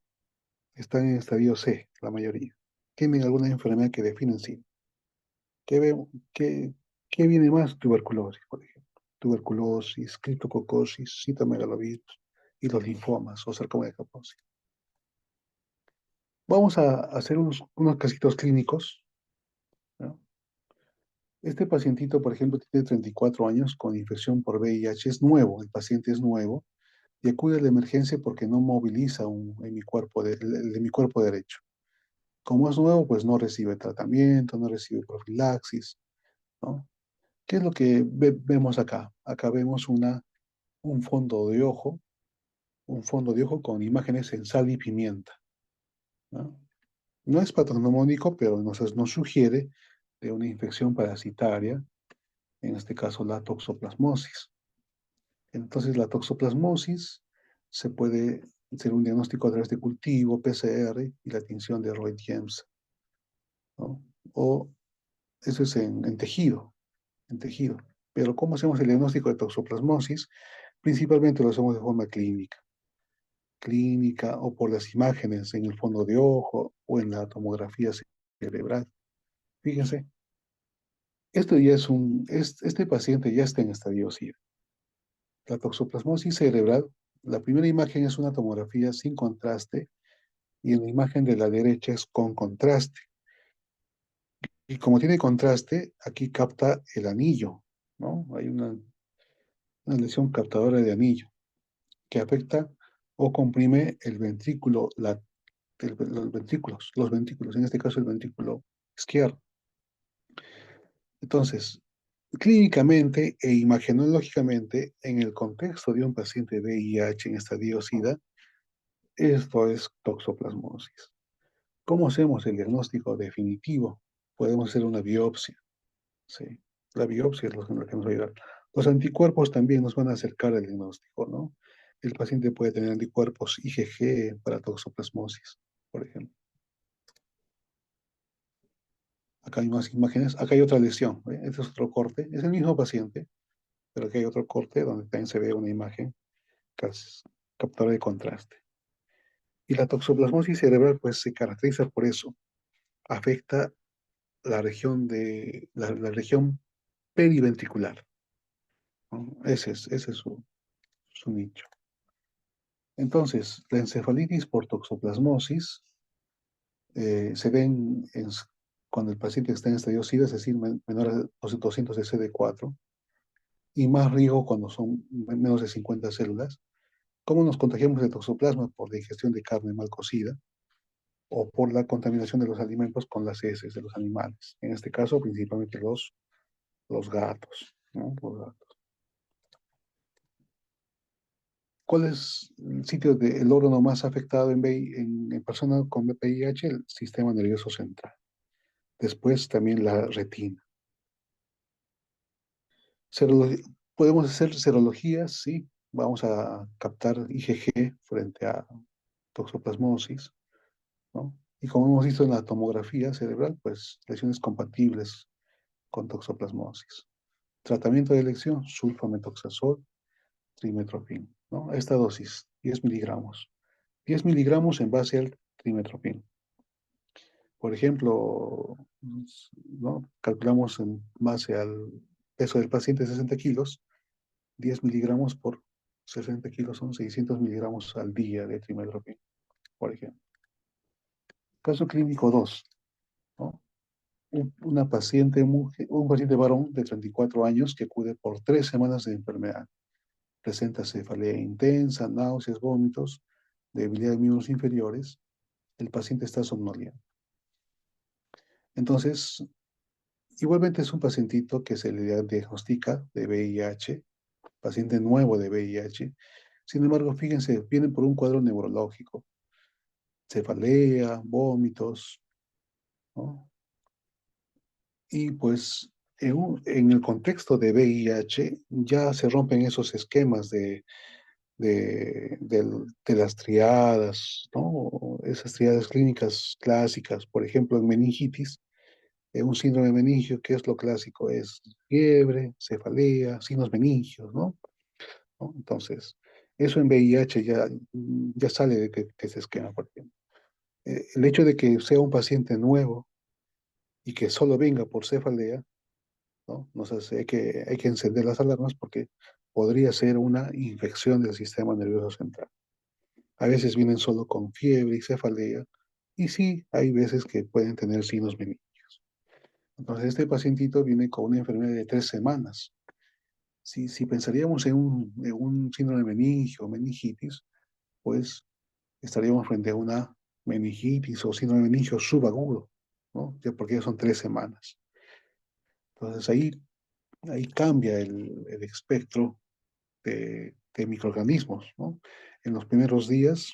están en estadio C, la mayoría. Tienen alguna enfermedad que definen sí. ¿Qué, qué, qué viene más? Tuberculosis, por ejemplo. Tuberculosis, criptococosis, citomegalovirus y los linfomas o sarcoma de Kaposi. Vamos a hacer unos casitos clínicos, ¿no? Este pacientito, por ejemplo, tiene 34 años con infección por VIH, es nuevo, el paciente es nuevo y acude a la emergencia porque no moviliza en mi cuerpo de mi cuerpo derecho. Como es nuevo, pues no recibe tratamiento, no recibe profilaxis, ¿no? ¿Qué es lo que vemos acá? Acá vemos un fondo de ojo, un fondo de ojo con imágenes en sal y pimienta, ¿no? No es patognomónico, pero nos sugiere de una infección parasitaria, en este caso la toxoplasmosis. Entonces, la toxoplasmosis se puede hacer un diagnóstico a través de cultivo, PCR y la tinción de Roy-James, ¿no? O eso es en tejido. Pero ¿cómo hacemos el diagnóstico de toxoplasmosis? Principalmente lo hacemos de forma clínica o por las imágenes en el fondo de ojo o en la tomografía cerebral. Fíjense, esto ya este paciente ya está en estadio SIDA. La toxoplasmosis cerebral, la primera imagen es una tomografía sin contraste y en la imagen de la derecha es con contraste. Y como tiene contraste, aquí capta el anillo, ¿no? Hay una lesión captadora de anillo que afecta o comprime el ventrículo, los ventrículos, en este caso el ventrículo izquierdo. Entonces, clínicamente e imagenológicamente, en el contexto de un paciente VIH en estadio SIDA, esto es toxoplasmosis. ¿Cómo hacemos el diagnóstico definitivo? Podemos hacer una biopsia, ¿sí? La biopsia es lo que nos va a ayudar. Los anticuerpos también nos van a acercar al diagnóstico, ¿no? El paciente puede tener anticuerpos IgG para toxoplasmosis, por ejemplo. Acá hay más imágenes. Acá hay otra lesión, ¿eh? Este es otro corte. Es el mismo paciente, pero aquí hay otro corte donde también se ve una imagen casi captada de contraste. Y la toxoplasmosis cerebral, pues, se caracteriza por eso. Afecta la región periventricular, ¿no? Ese es su nicho. Entonces, la encefalitis por toxoplasmosis se ven cuando el paciente está en estadio SIDA, es decir, menor a 200 de CD4, y más riesgo cuando son menos de 50 células. ¿Cómo nos contagiamos de toxoplasma? Por la ingestión de carne mal cocida o por la contaminación de los alimentos con las heces de los animales. En este caso, principalmente los gatos, ¿no? Los gatos. ¿Cuál es el sitio el órgano más afectado en personas con VIH? El sistema nervioso central. Después también la retina. ¿Podemos hacer serologías? Sí. Vamos a captar IgG frente a toxoplasmosis, ¿no? Y como hemos visto en la tomografía cerebral, pues lesiones compatibles con toxoplasmosis. Tratamiento de elección, sulfamethoxazol, trimetoprim, ¿no? Esta dosis, 10 miligramos. 10 miligramos en base al trimetoprim. Por ejemplo, ¿no? Calculamos en base al peso del paciente 60 kilos, 10 miligramos por 60 kilos son 600 miligramos al día de trimetoprim, por ejemplo. Caso clínico 2, ¿no? Una paciente mujer, un paciente varón de 34 años que acude por 3 semanas de enfermedad. Presenta cefalea intensa, náuseas, vómitos, debilidad de miembros inferiores. El paciente está somnoliento. Entonces, igualmente es un pacientito que se le diagnostica de VIH, paciente nuevo de VIH, Sin embargo, fíjense, vienen por un cuadro neurológico, cefalea, vómitos, ¿no? Y pues en el contexto de VIH ya se rompen esos esquemas de las triadas, ¿no? Esas triadas clínicas clásicas, por ejemplo, en meningitis, en un síndrome meningio, ¿qué es lo clásico? Es fiebre, cefalea, signos meningios, ¿no? Entonces, eso en VIH ya sale de ese esquema, por ejemplo. El hecho de que sea un paciente nuevo y que solo venga por cefalea, ¿no? Nos hace, hay que encender las alarmas porque podría ser una infección del sistema nervioso central. A veces vienen solo con fiebre y cefalea, y sí, hay veces que pueden tener signos benignos. Entonces, este pacientito viene con una enfermedad de 3 semanas. Si pensaríamos en un síndrome meningio o meningitis, pues estaríamos frente a una meningitis o síndrome meningio subagudo, ¿no? Ya porque ya son 3 semanas. Entonces, ahí cambia el espectro de microorganismos, ¿no? En los primeros días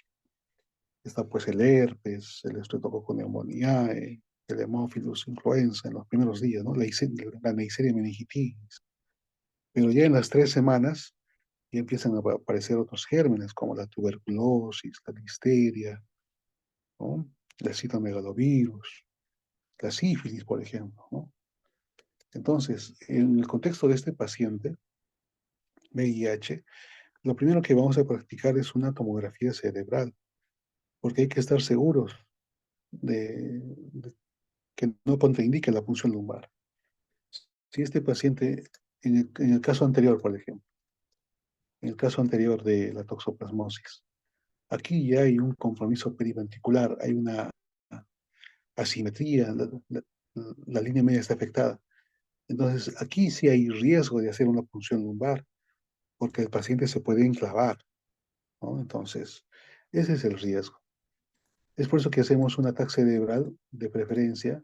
está pues el herpes, el Streptococcus pneumoniae, el Haemophilus influenza en los primeros días, ¿no? La Neisseria meningitis. Pero ya en las 3 semanas ya empiezan a aparecer otros gérmenes como la tuberculosis, la listeria, ¿no? La citomegalovirus, la sífilis, por ejemplo, ¿no? Entonces, en el contexto de este paciente, VIH, lo primero que vamos a practicar es una tomografía cerebral, porque hay que estar seguros de que no contraindique la punción lumbar. Si este paciente, en el caso anterior, por ejemplo, en el caso anterior de la toxoplasmosis, aquí ya hay un compromiso periventricular, hay una asimetría, la línea media está afectada. Entonces, aquí sí hay riesgo de hacer una punción lumbar, porque el paciente se puede enclavar, ¿no? Entonces, ese es el riesgo. Es por eso que hacemos un ataque cerebral de preferencia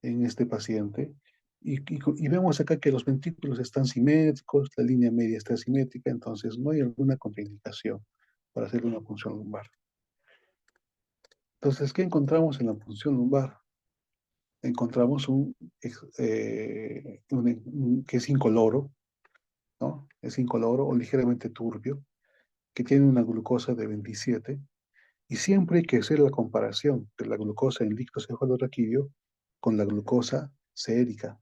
en este paciente. Y vemos acá que los ventrículos están simétricos, la línea media está simétrica, entonces no hay alguna contraindicación para hacer una punción lumbar. Entonces, ¿qué encontramos en la punción lumbar? Encontramos que es incoloro, ¿no? Es incoloro o ligeramente turbio, que tiene una glucosa de 27, y siempre hay que hacer la comparación de la glucosa en líquido cefalorraquídeo con la glucosa sérica.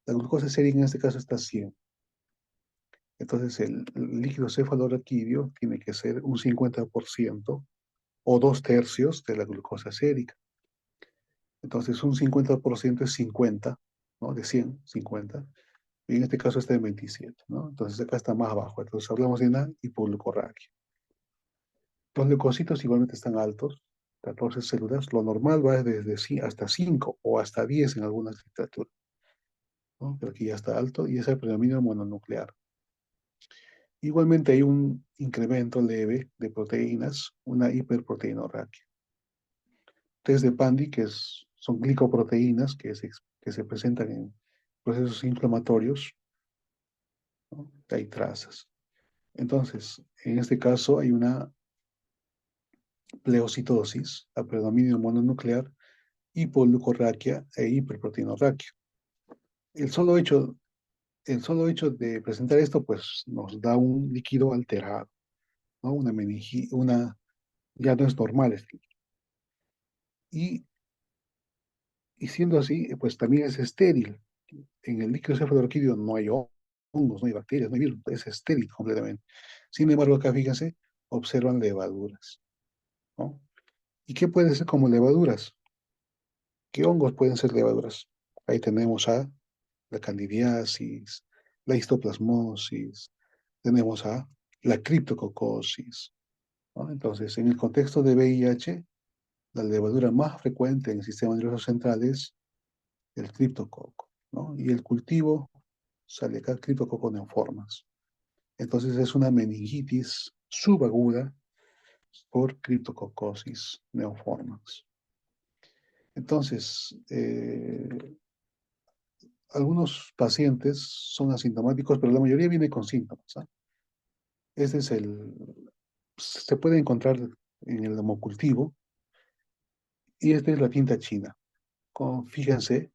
La glucosa sérica en este caso está 100. Entonces el líquido cefalorraquídeo tiene que ser un 50% o 2/3 de la glucosa sérica. Entonces un 50% es 50, ¿no? De 100, 50. Y en este caso está en 27, ¿no? Entonces acá está más bajo. Entonces hablamos de una hipoglucorraquia. Los leucocitos igualmente están altos, 14 células. Lo normal va desde hasta 5 o hasta 10 en algunas literaturas, ¿no? Pero aquí ya está alto y es el predominio mononuclear. Igualmente hay un incremento leve de proteínas, una hiperproteinorraquia. Test de Pandy, son glicoproteínas que se presentan en procesos inflamatorios, ¿no? Hay trazas. Entonces, en este caso hay una pleocitosis a predominio mononuclear, hipoglucorraquia e hiperproteinorraquia. El solo hecho, el solo hecho de presentar esto, pues nos da un líquido alterado, ¿no? Ya no es normal este líquido. Y siendo así, pues también es estéril. En el líquido cefalorraquídeo no hay hongos, no hay bacterias, no hay virus, es estéril completamente. Sin embargo, acá fíjense, observan levaduras, ¿no? ¿Y qué puede ser como levaduras? ¿Qué hongos pueden ser levaduras? Ahí tenemos a la candidiasis, la histoplasmosis, tenemos a la criptococosis, ¿no? Entonces, en el contexto de VIH, la levadura más frecuente en el sistema nervioso central es el criptococo, ¿no? Y el cultivo sale acá criptococo neoformas. Entonces es una meningitis subaguda por criptococosis neoformas. Entonces, algunos pacientes son asintomáticos, pero la mayoría viene con síntomas, ¿ah? Este es se puede encontrar en el hemocultivo y esta es la tinta china. Fíjense,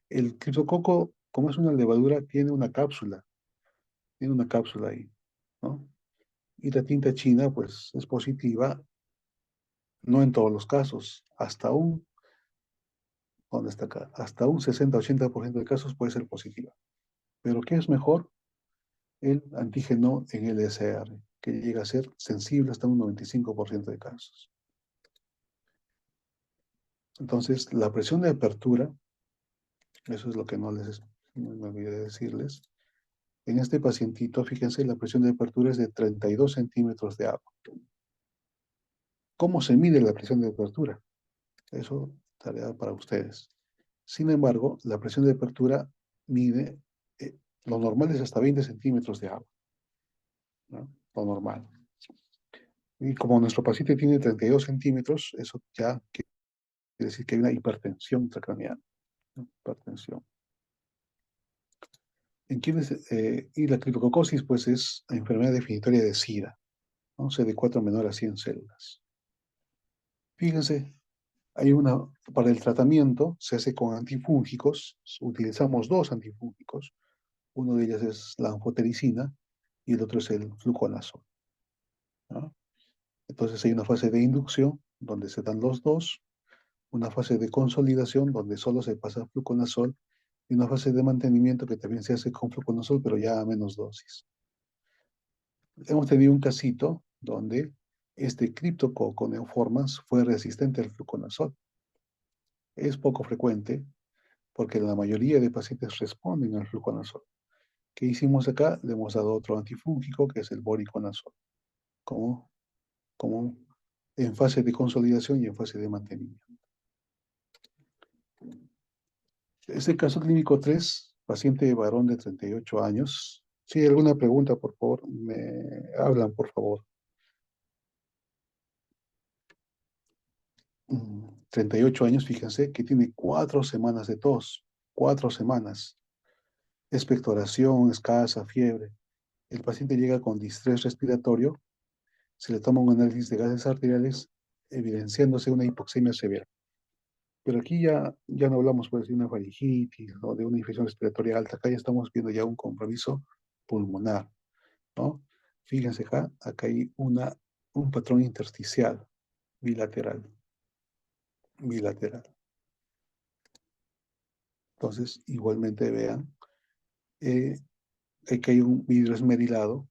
el criptococo, como es una levadura, tiene una cápsula ahí, ¿no? Y la tinta china, pues, es positiva, no en todos los casos, ¿dónde está acá? Hasta un 60-80% de casos puede ser positiva. Pero ¿qué es mejor? El antígeno en LSR, que llega a ser sensible hasta un 95% de casos. Entonces, la presión de apertura, eso es lo que no me olvidé de decirles. En este pacientito, fíjense, la presión de apertura es de 32 centímetros de agua. ¿Cómo se mide la presión de apertura? Eso, tarea para ustedes. Sin embargo, la presión de apertura mide, lo normal es hasta 20 centímetros de agua, ¿no? Lo normal. Y como nuestro paciente tiene 32 centímetros, eso ya quiere decir que hay una hipertensión intracraneal, ¿no? Hipertensión. Y la criptococosis, pues, es la enfermedad definitoria de SIDA, ¿no? CD4 menor a 100 células. Fíjense, para el tratamiento se hace con antifúngicos, utilizamos dos antifúngicos, uno de ellos es la anfotericina y el otro es el fluconazol, ¿no? Entonces hay una fase de inducción donde se dan los dos, una fase de consolidación donde solo se pasa fluconazol y una fase de mantenimiento que también se hace con fluconazol pero ya a menos dosis. Hemos tenido un casito donde este criptococo neoformans fue resistente al fluconazol. Es poco frecuente porque la mayoría de pacientes responden al fluconazol. ¿Qué hicimos acá? Le hemos dado otro antifúngico que es el voriconazol, como, como en fase de consolidación y en fase de mantenimiento. Este caso clínico 3, paciente varón de 38 años. Si hay alguna pregunta, por favor, me hablan, por favor. 38 años, fíjense que tiene 4 semanas de tos, 4 semanas. Expectoración escasa, fiebre. El paciente llega con distrés respiratorio, se le toma un análisis de gases arteriales, evidenciándose una hipoxemia severa. Pero aquí ya no hablamos pues, de una faringitis o de una infección respiratoria alta, acá ya estamos viendo ya un compromiso pulmonar, ¿no? Fíjense acá hay un patrón intersticial bilateral, bilateral. Entonces, igualmente vean, eh, aquí hay un vidrio esmerilado,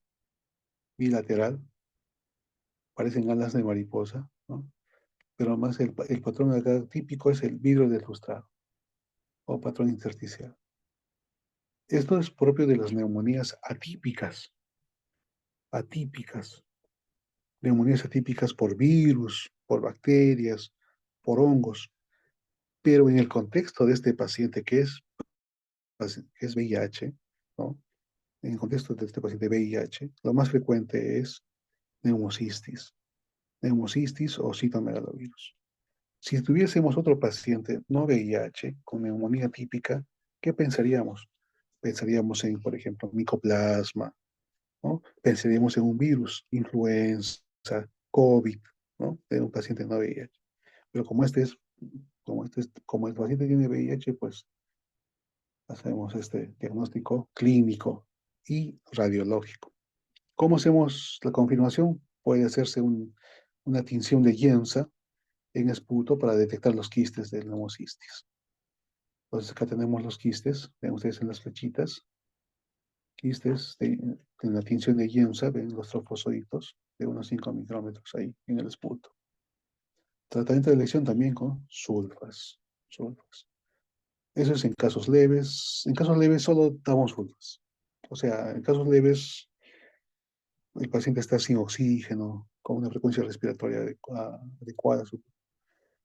bilateral, parecen alas de mariposa, ¿no? Pero más el patrón acá típico es el vidrio deslustrado o patrón intersticial. Esto es propio de las neumonías atípicas, neumonías atípicas por virus, por bacterias, por hongos, pero en el contexto de este paciente que es VIH, ¿no? En el contexto de este paciente VIH, lo más frecuente es neumocistis, neumocistis o citomegalovirus. Si tuviésemos otro paciente no VIH con neumonía típica, ¿qué pensaríamos? Pensaríamos en, por ejemplo, micoplasma, ¿no? Pensaríamos en un virus, influenza, COVID, ¿no? De un paciente no VIH. Pero como el paciente tiene VIH, pues hacemos este diagnóstico clínico y radiológico. ¿Cómo hacemos la confirmación? Puede hacerse una tinción de Giemsa en esputo para detectar los quistes del neumocistis. Entonces acá tenemos los quistes, ven ustedes en las flechitas, quistes en la tinción de Giemsa, ven los trofosoditos de unos 5 micrómetros ahí en el esputo. Tratamiento de elección también con sulfas. Eso es en casos leves. En casos leves solo damos sulfas. O sea, en casos leves el paciente está sin oxígeno, con una frecuencia respiratoria adecuada.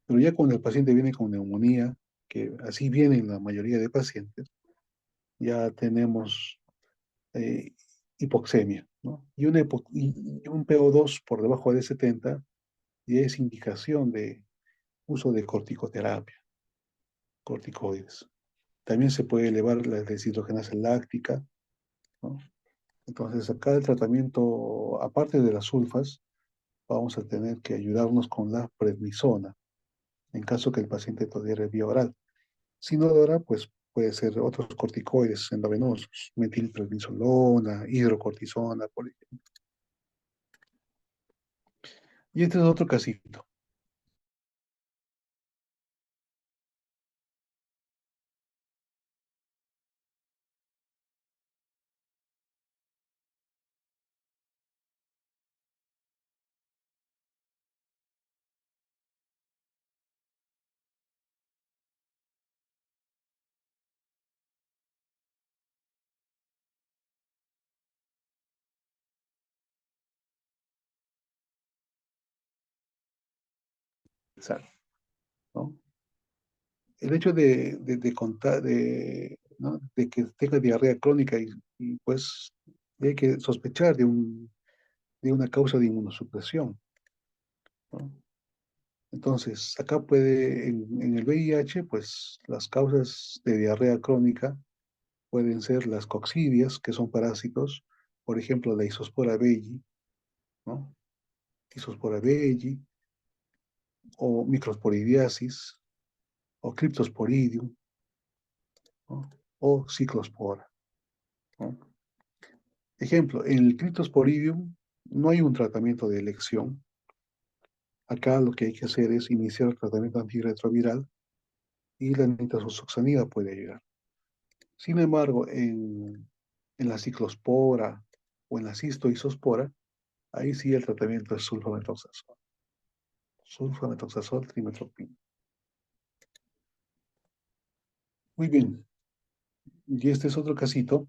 Pero ya cuando el paciente viene con neumonía, que así vienen la mayoría de pacientes, ya tenemos eh, hipoxemia, ¿no? Y un PO2 por debajo de 70 ya es indicación de uso de corticoterapia, corticoides. También se puede elevar la deshidrogenasa láctica, ¿no? Entonces, acá el tratamiento, aparte de las sulfas, vamos a tener que ayudarnos con la prednisona, en caso que el paciente tolere vía oral. Si no logra, pues puede ser otros corticoides endovenosos, metilprednisolona, hidrocortisona, por ejemplo. Y este es otro casito. ¿No? El hecho ¿no? de que tenga diarrea crónica y, pues hay que sospechar de una causa de inmunosupresión, ¿no? Entonces, acá en el VIH, pues las causas de diarrea crónica pueden ser las coccidias, que son parásitos, por ejemplo, la Isospora belli, ¿no? Isospora belli, o microsporidiasis, o Cryptosporidium, ¿no? O Ciclospora, ¿no? Ejemplo, en el Cryptosporidium no hay un tratamiento de elección. Acá lo que hay que hacer es iniciar el tratamiento antirretroviral y la nitazoxanida puede ayudar. Sin embargo, en la ciclospora o en la cistoisospora, ahí sí el tratamiento es sulfamethoxazol. Sulfamethoxazol, trimethoprim. Muy bien. Y este es otro casito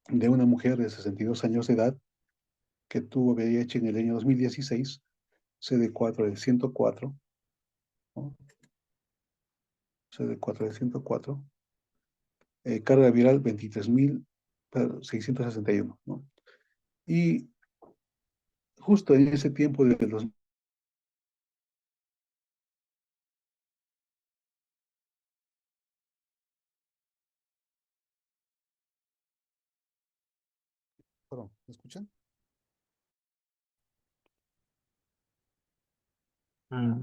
de una mujer de 62 años de edad que tuvo VIH en el año 2016, CD4 de 104, ¿no? CD4 de 104, carga viral 23.661, ¿no? Y justo en ese tiempo de los... Perdón, ¿me escuchan? Mm,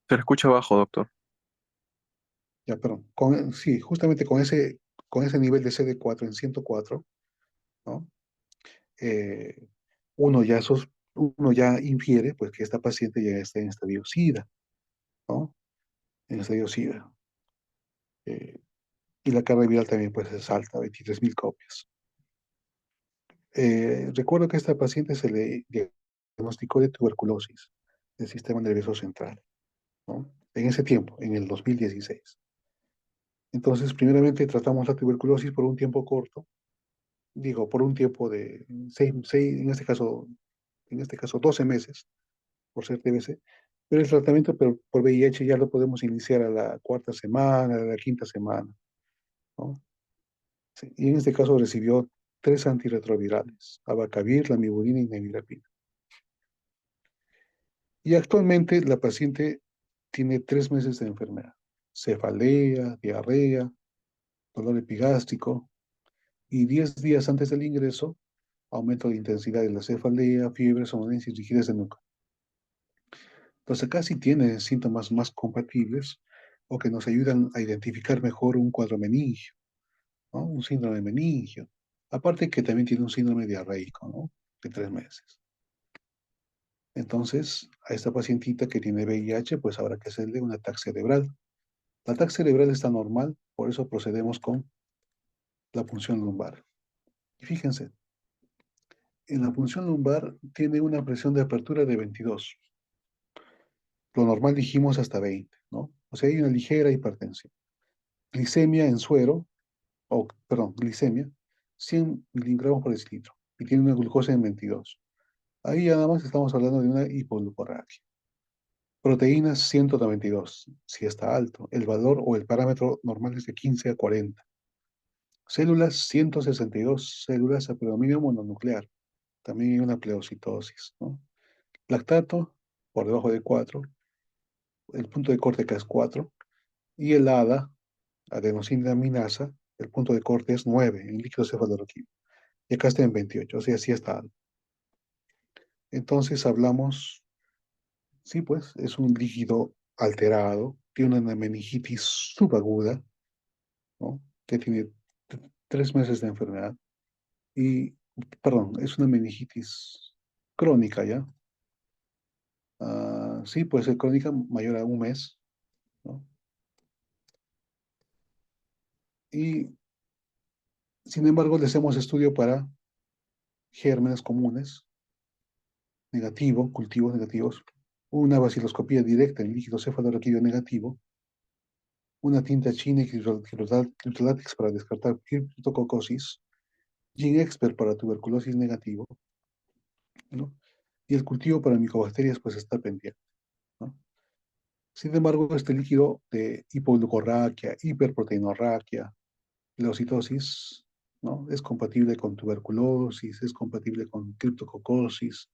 Se le escucha bajo, doctor. Ya, perdón. Sí, justamente con ese nivel de CD4 en 104, ¿no? Eh, uno ya infiere pues, que esta paciente ya está en estadio SIDA, ¿no? En estadio SIDA. Eh, y la carga viral también pues, es alta, 23.000 copias. Recuerdo que a esta paciente se le diagnosticó de tuberculosis del sistema nervioso central, ¿no? En ese tiempo, en el 2016. Entonces, primeramente tratamos la tuberculosis por un tiempo corto, digo, por un tiempo de en este caso 12 meses, por ser TBC, pero el tratamiento por VIH ya lo podemos iniciar a la cuarta semana, a la quinta semana, ¿no? Sí, y en este caso recibió 3 antirretrovirales, abacavir, lamivudina y nevirapina. Y actualmente la paciente tiene 3 meses de enfermedad, cefalea, diarrea, dolor epigástrico, y 10 días antes del ingreso, aumento de intensidad de la cefalea, fiebre, somnolencia y rigidez de nuca. Entonces acá sí tiene síntomas más compatibles o que nos ayudan a identificar mejor un cuadro meningio, ¿no? Un síndrome meningio. Aparte que también tiene un síndrome diarreico, ¿no? De 3 meses. Entonces, a esta pacientita que tiene VIH, pues habrá que hacerle un ataque cerebral. La ataque cerebral está normal, por eso procedemos con la punción lumbar. Y fíjense, en la punción lumbar tiene una presión de apertura de 22. Lo normal dijimos hasta 20, ¿no? O sea, hay una ligera hipertensión. Glicemia en suero, perdón, glicemia, 100 miligramos por decilitro. Y tiene una glucosa en 22. Ahí nada más estamos hablando de una hipoglucemia. Proteínas 192, si está alto. El valor o el parámetro normal es de 15 a 40. Células 162 células a predominio mononuclear. También hay una pleocitosis, ¿no? Lactato por debajo de 4. El punto de corte acá es 4. Y el ADA, adenosina aminasa, el punto de corte es 9 en líquido cefalorraquídeo. Y acá está en 28, o sea, sí está alto. Entonces hablamos, sí, pues es un líquido alterado, tiene una meningitis subaguda, ¿no? Que tiene 3 meses de enfermedad. Y, perdón, es una meningitis crónica, ¿ya? Sí, puede ser crónica mayor a un mes, ¿no? Y, sin embargo, le hacemos estudio para gérmenes comunes, negativo, cultivos negativos, una baciloscopía directa en líquido cefalorraquídeo negativo, una tinta china y criptolátex para descartar criptococosis, GeneXpert para tuberculosis negativo, ¿no? Y el cultivo para micobacterias pues está pendiente, ¿no? Sin embargo, este líquido de hipoglucorraquia, hiperproteinorraquia, leucitosis, ¿no? Es compatible con tuberculosis, es compatible con criptococosis.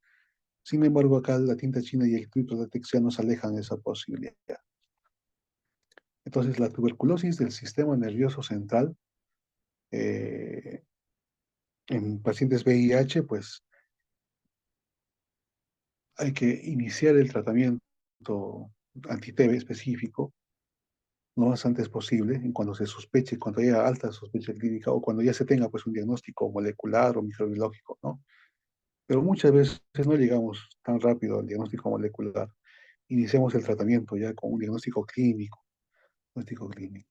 Sin embargo, acá la tinta china y el criptolátex ya nos alejan de esa posibilidad. Entonces, la tuberculosis del sistema nervioso central eh, en pacientes VIH, pues hay que iniciar el tratamiento anti-TB específico lo más antes posible, en cuando se sospeche, cuando haya alta sospecha clínica o cuando ya se tenga pues un diagnóstico molecular o microbiológico, ¿no? Pero muchas veces no llegamos tan rápido al diagnóstico molecular. Iniciamos el tratamiento ya con un diagnóstico clínico. Diagnóstico clínico.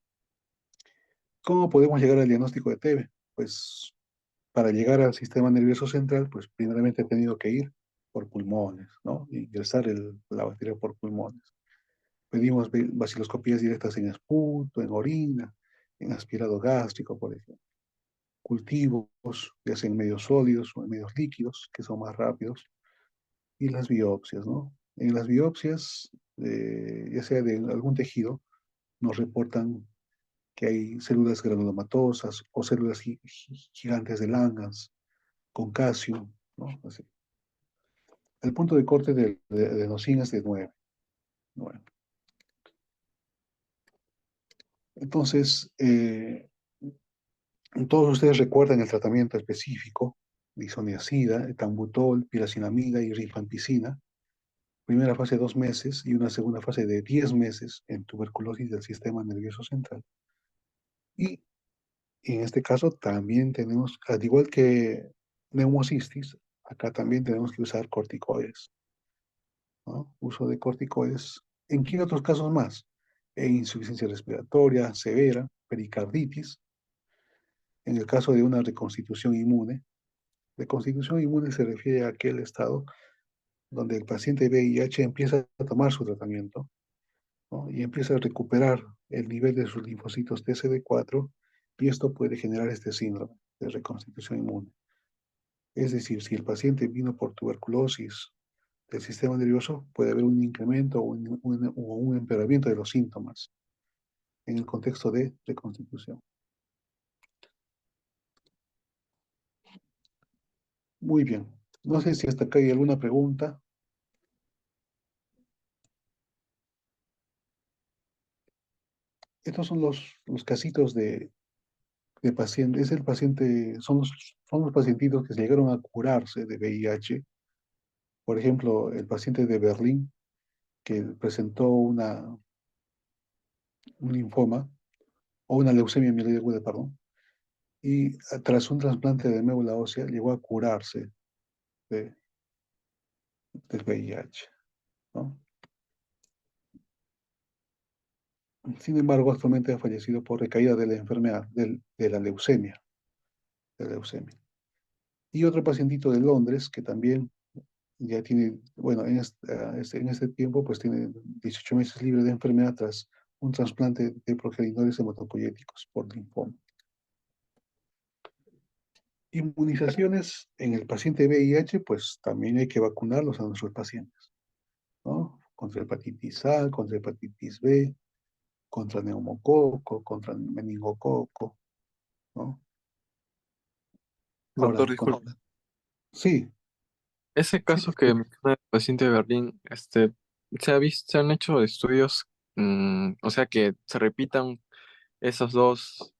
¿Cómo podemos llegar al diagnóstico de TB? Pues para llegar al sistema nervioso central, pues primeramente he tenido que ir por pulmones, ¿no? Ingresar la bacteria por pulmones. Pedimos baciloscopías directas en esputo, en orina, en aspirado gástrico, por ejemplo. Cultivos, ya sea en medios sólidos o en medios líquidos, que son más rápidos. Y las biopsias, ¿no? En las biopsias, ya sea de algún tejido, nos reportan que hay células granulomatosas o células gigantes de Langhans con calcio, ¿no? Así. El punto de corte de adenosina es de 9. Entonces, todos ustedes recuerdan el tratamiento específico, isoniazida, etambutol, piracinamida y rifampicina. Primera fase 2 meses y una segunda fase de 10 meses en tuberculosis del sistema nervioso central. Y en este caso también tenemos, al igual que neumocistis, acá también tenemos que usar corticoides, ¿no? Uso de corticoides. ¿En qué otros casos más? En insuficiencia respiratoria severa, pericarditis, en el caso de una reconstitución inmune. Reconstitución inmune se refiere a aquel estado donde el paciente VIH empieza a tomar su tratamiento, ¿no? Y empieza a recuperar el nivel de sus linfocitos TCD4 y esto puede generar este síndrome de reconstitución inmune. Es decir, si el paciente vino por tuberculosis del sistema nervioso, puede haber un incremento o un empeoramiento de los síntomas en el contexto de reconstitución. Muy bien. No sé si hasta acá hay alguna pregunta. Estos son los casitos de pacientes. Es el paciente, son los pacientitos que se llegaron a curarse de VIH. Por ejemplo, el paciente de Berlín que presentó un linfoma o una leucemia mieloide aguda, perdón, y tras un trasplante de médula ósea llegó a curarse de, del VIH, ¿no? Sin embargo, actualmente ha fallecido por recaída de la enfermedad, de la leucemia, de la leucemia. Y otro pacientito de Londres que también ya tiene, bueno, en este tiempo pues tiene 18 meses libre de enfermedad tras un trasplante de progenitores hematopoyéticos por linfoma. Inmunizaciones en el paciente VIH, pues también hay que vacunarlos a nuestros pacientes, ¿no? Contra hepatitis A, contra hepatitis B, contra neumococo, contra meningococo, ¿no? Doctor, Ahora, disculpe. sí, Ese sí, caso que menciona del paciente de Berlín, se han hecho estudios, o sea, que se repitan esos dos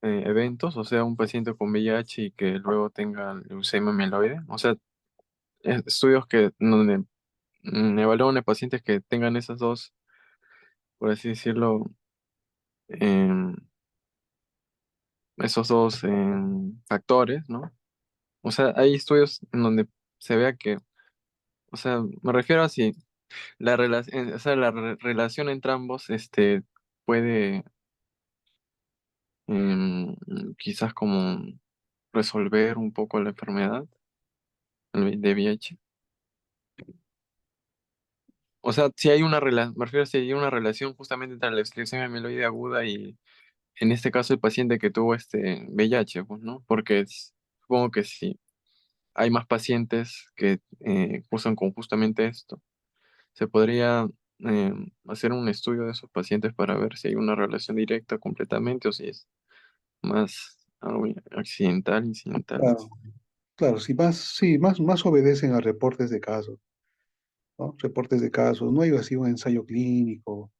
eventos, o sea, un paciente con VIH y que luego tenga leucemia mieloide. O sea, estudios que donde evalúan a pacientes que tengan esas dos, por así decirlo, em, esos dos factores, ¿no? O sea, hay estudios en donde se vea que, o sea, me refiero a si la relación, o sea, relación entre ambos, puede em, quizás como resolver un poco la enfermedad de VIH. O sea, si hay una relación, me refiero a si hay una relación justamente entre la esclerosis amiloide aguda y en este caso el paciente que tuvo este VIH, pues, ¿no? Porque supongo que si hay más pacientes que cursan con justamente esto, se podría hacer un estudio de esos pacientes para ver si hay una relación directa completamente o si es más algo accidental, incidental. Claro, claro, sí, más obedecen a reportes de casos, ¿no? Reportes de casos, no hay así un ensayo clínico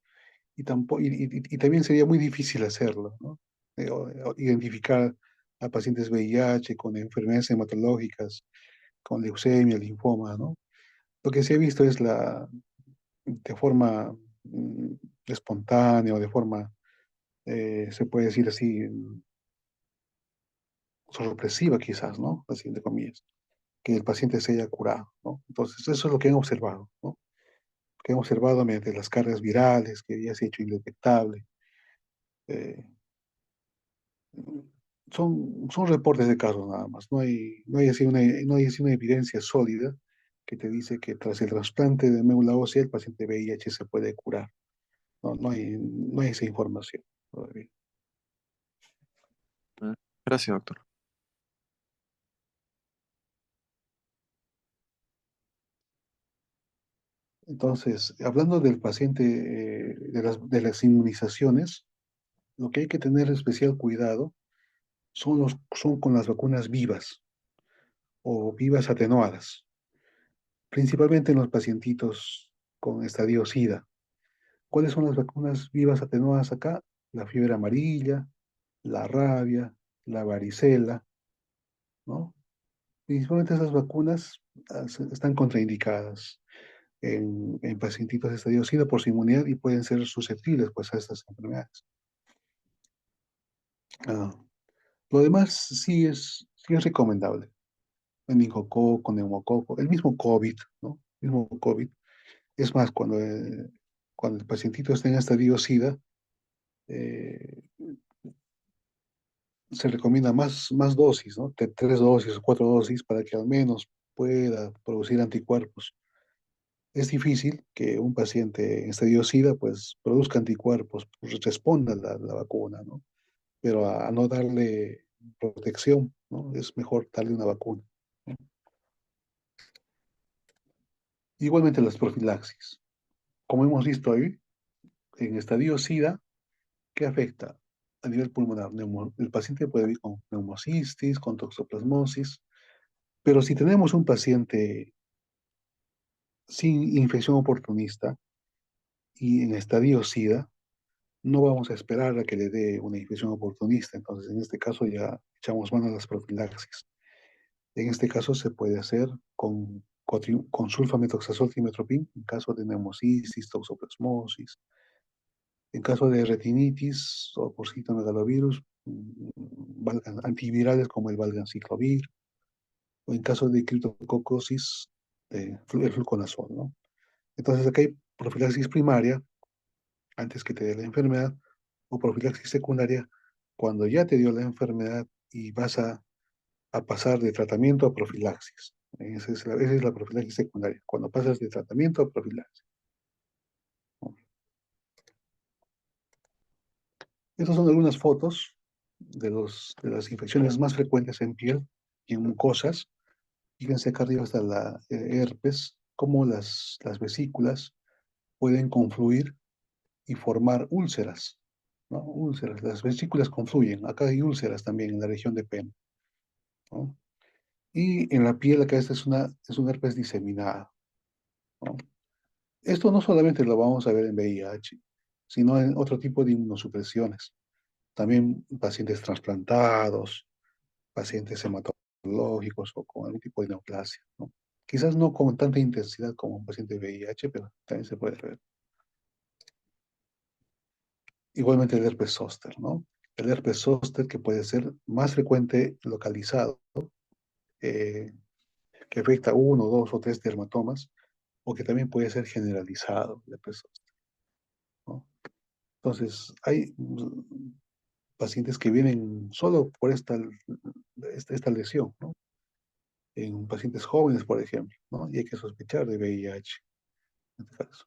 y tampoco, y también sería muy difícil hacerlo, ¿no? Identificar a pacientes VIH con enfermedades hematológicas, con leucemia, linfoma, ¿no? Lo que se ha visto es de forma mm, espontánea o de forma, se puede decir así, sorpresiva quizás, ¿no? Así, entre comillas, que el paciente se haya curado, ¿no? Entonces, eso es lo que han observado, ¿no? Que han observado mediante las cargas virales, que ya se ha hecho indetectable. eh, son reportes de casos nada más, no hay así una evidencia sólida que te dice que tras el trasplante de médula ósea el paciente VIH se puede curar. No hay esa información todavía. Ah, gracias, doctor. Entonces, hablando del paciente, de las inmunizaciones, lo que hay que tener especial cuidado son con las vacunas vivas o vivas atenuadas, principalmente en los pacientitos con estadio SIDA. ¿Cuáles son las vacunas vivas atenuadas acá? La fiebre amarilla, la rabia, la varicela, ¿no? Principalmente esas vacunas están contraindicadas en pacientitos de estadio SIDA por su inmunidad y pueden ser susceptibles pues, a estas enfermedades. Ah, lo demás sí es recomendable. Meningococo, neumococo, el mismo COVID, ¿no? El mismo COVID. Es más, cuando el pacientito está en estadio SIDA, eh, se recomienda más dosis, ¿no? 3 dosis o 4 dosis para que al menos pueda producir anticuerpos. Es difícil que un paciente en estadio SIDA pues produzca anticuerpos, pues, responda a la vacuna, ¿no? Pero a no darle protección, ¿no? Es mejor darle una vacuna, ¿no? Igualmente las profilaxis. Como hemos visto ahí, en estadio SIDA, ¿qué afecta? A nivel pulmonar, el paciente puede vivir con neumocistis, con toxoplasmosis, pero si tenemos un paciente sin infección oportunista y en estadio SIDA, no vamos a esperar a que le dé una infección oportunista. Entonces, en este caso ya echamos mano a las profilaxis. En este caso se puede hacer con sulfamethoxazol trimethoprim en caso de neumocitis, toxoplasmosis. En caso de retinitis o por citomegalovirus, antivirales como el valganciclovir, o en caso de criptococosis, el fluconazol, ¿no? Entonces, acá hay profilaxis primaria, antes que te dé la enfermedad, o profilaxis secundaria, cuando ya te dio la enfermedad y vas a pasar de tratamiento a profilaxis. Esa es la profilaxis secundaria, cuando pasas de tratamiento a profilaxis, ¿no? Estas son algunas fotos de las infecciones más frecuentes en piel y en mucosas. Fíjense acá arriba está la herpes, cómo las vesículas pueden confluir y formar úlceras, ¿no? Úlceras, las vesículas confluyen. Acá hay úlceras también en la región de pene, ¿no? Y en la piel acá esta es un herpes diseminado, ¿no? Esto no solamente lo vamos a ver en VIH, sino en otro tipo de inmunosupresiones. También pacientes trasplantados, pacientes hematológicos o con algún tipo de neoplasia, ¿no? Quizás no con tanta intensidad como un paciente de VIH, pero también se puede ver. Igualmente el herpes zóster, ¿no? El herpes zóster que puede ser más frecuente localizado, eh, que afecta uno, dos o tres dermatomas, o que también puede ser generalizado, el herpes zóster, ¿no? Entonces, hay pacientes que vienen solo por esta lesión, ¿no? En pacientes jóvenes, por ejemplo, ¿no? Y hay que sospechar de VIH en este caso.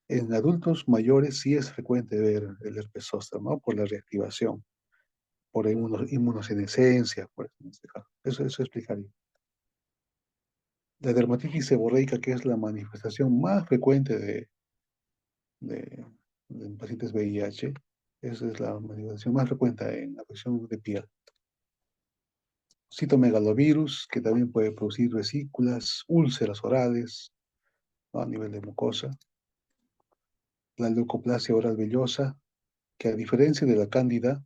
En adultos mayores sí es frecuente ver el herpes zóster, ¿no? Por la reactivación, por inmunosenescencia, por eso en este caso. Eso explicaría. La dermatitis seborreica, que es la manifestación más frecuente de, de pacientes VIH, esa es la manifestación más frecuente en afección de piel. Citomegalovirus, que también puede producir vesículas, úlceras orales, ¿no? A nivel de mucosa. La leucoplasia oral vellosa, que a diferencia de la cándida,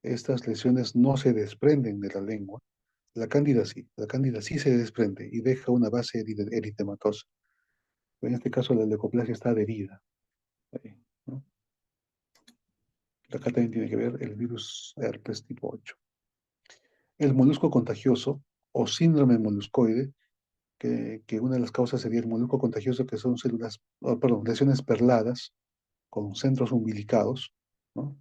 estas lesiones no se desprenden de la lengua. La cándida sí se desprende y deja una base eritematosa. En este caso, la leucoplasia está adherida. Ahí, ¿no? Acá también tiene que ver el virus herpes tipo 8. El molusco contagioso o síndrome moluscoide, que una de las causas sería el molusco contagioso, que son células, perdón, lesiones perladas con centros umbilicados, ¿no?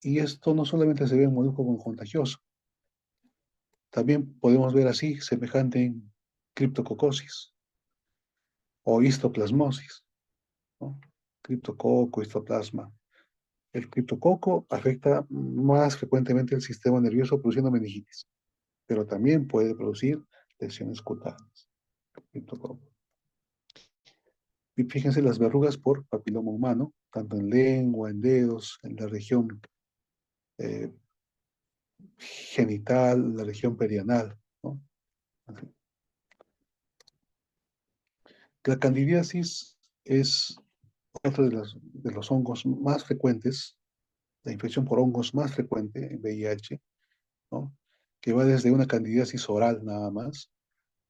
Y esto no solamente se ve en molusco contagioso, también podemos ver así, semejante en criptococosis o histoplasmosis, ¿no? Criptococo, histoplasma. El criptococo afecta más frecuentemente el sistema nervioso produciendo meningitis, pero también puede producir lesiones cutáneas. Criptococo. Y fíjense las verrugas por papiloma humano, tanto en lengua, en dedos, en la región eh, genital, la región perianal, ¿no? La candidiasis es otro de los hongos más frecuentes, la infección por hongos más frecuente en VIH, ¿no? Que va desde una candidiasis oral nada más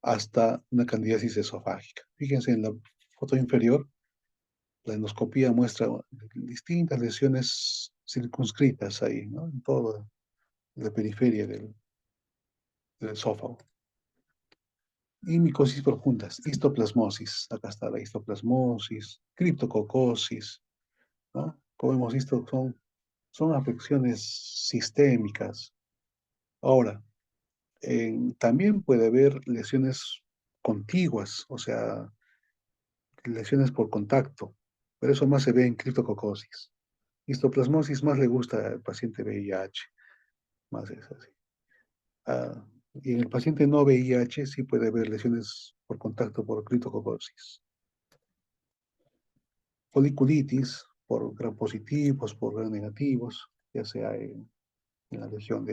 hasta una candidiasis esofágica. Fíjense en la foto inferior, la endoscopía muestra distintas lesiones circunscritas ahí, ¿no? En toda la periferia del esófago. Y micosis profundas, histoplasmosis, acá está la histoplasmosis, criptococosis, ¿no? Como hemos visto, son afecciones sistémicas. Ahora, también puede haber lesiones contiguas, o sea, lesiones por contacto, pero eso más se ve en criptococosis. Histoplasmosis más le gusta al paciente VIH, más es así. Ah, y en el paciente no VIH sí puede haber lesiones por contacto por criptococosis. Foliculitis por gram positivos, por gram negativos, ya sea en la región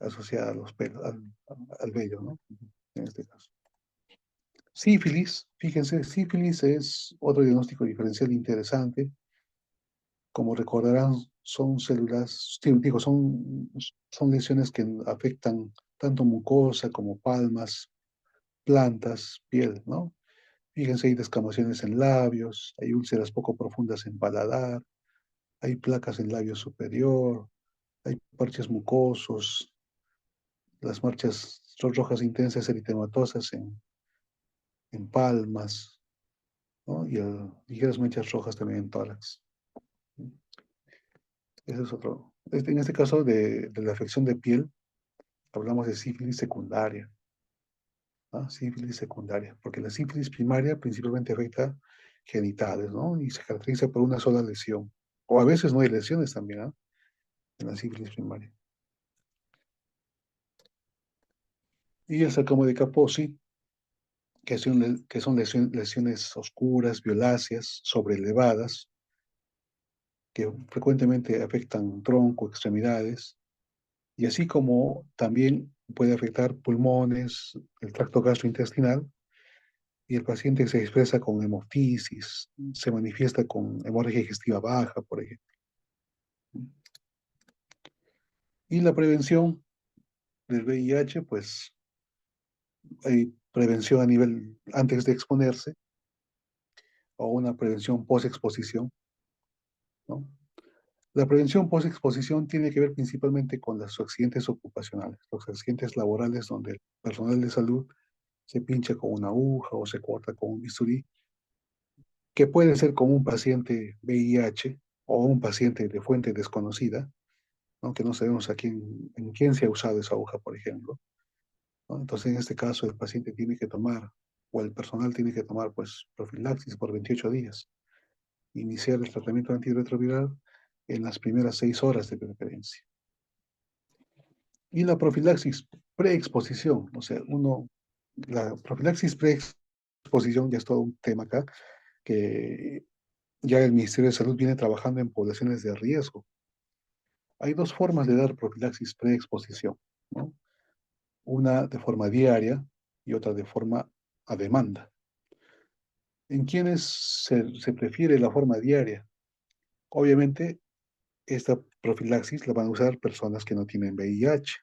asociada a los pelos, al vello, ¿no? En este caso. Sífilis, fíjense, sífilis es otro diagnóstico diferencial interesante. Como recordarán, son células, sí, digo, son lesiones que afectan tanto mucosa como palmas, plantas, piel, ¿no? Fíjense, hay descamaciones en labios, hay úlceras poco profundas en paladar, hay placas en labio superior, hay parches mucosos, las marchas son rojas intensas eritematosas en palmas, ¿no? Y ligeras manchas rojas también en tórax. Ese es otro. En este caso de la afección de piel, hablamos de sífilis secundaria, ¿no? Sífilis secundaria, porque la sífilis primaria principalmente afecta genitales, ¿no? Y se caracteriza por una sola lesión. O a veces no hay lesiones también, ¿no? En la sífilis primaria. Y el sarcoma de Kaposi, que son lesiones oscuras, violáceas, sobrelevadas, que frecuentemente afectan tronco, extremidades, y así como también puede afectar pulmones, el tracto gastrointestinal, y el paciente se expresa con hemoptisis, se manifiesta con hemorragia digestiva baja, por ejemplo. Y la prevención del VIH, pues Hay prevención a nivel antes de exponerse o una prevención post-exposición, ¿no? La prevención post-exposición tiene que ver principalmente con los accidentes ocupacionales, los accidentes laborales donde el personal de salud se pincha con una aguja o se corta con un bisturí, que puede ser con un paciente VIH o un paciente de fuente desconocida, ¿no? Que no sabemos en quién se ha usado esa aguja, por ejemplo, ¿no? Entonces, en este caso, el paciente tiene que tomar, o el personal tiene que tomar, pues, profilaxis por 28 días, iniciar el tratamiento antirretroviral en las primeras 6 horas de preferencia. Y la profilaxis preexposición, o sea, la profilaxis preexposición ya es todo un tema acá, que ya el Ministerio de Salud viene trabajando en poblaciones de riesgo. Hay dos formas de dar profilaxis preexposición, ¿no? Una de forma diaria y otra de forma a demanda. ¿En quienes se prefiere la forma diaria? Obviamente, esta profilaxis la van a usar personas que no tienen VIH,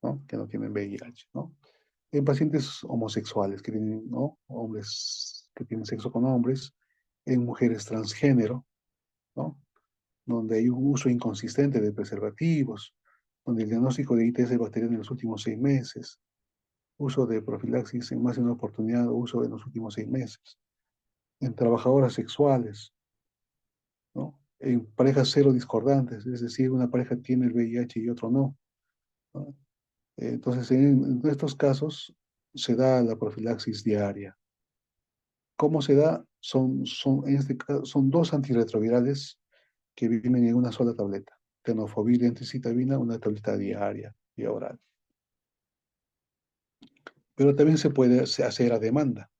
¿no? Que no tienen VIH, ¿no? En pacientes homosexuales que tienen, ¿no? Hombres que tienen sexo con hombres, en mujeres transgénero, ¿no? Donde hay un uso inconsistente de preservativos, donde el diagnóstico de ITS bacteriana en los últimos 6 meses, uso de profilaxis en más de una oportunidad, uso en los últimos 6 meses, en trabajadoras sexuales, ¿no? En parejas cero discordantes, es decir, una pareja tiene el VIH y otro no, ¿no? Entonces, en estos casos se da la profilaxis diaria. ¿Cómo se da? En este caso, son dos antirretrovirales que vienen en una sola tableta. Tenofovir y anticitavina, una tableta diaria y oral. Pero también se puede hacer a demanda,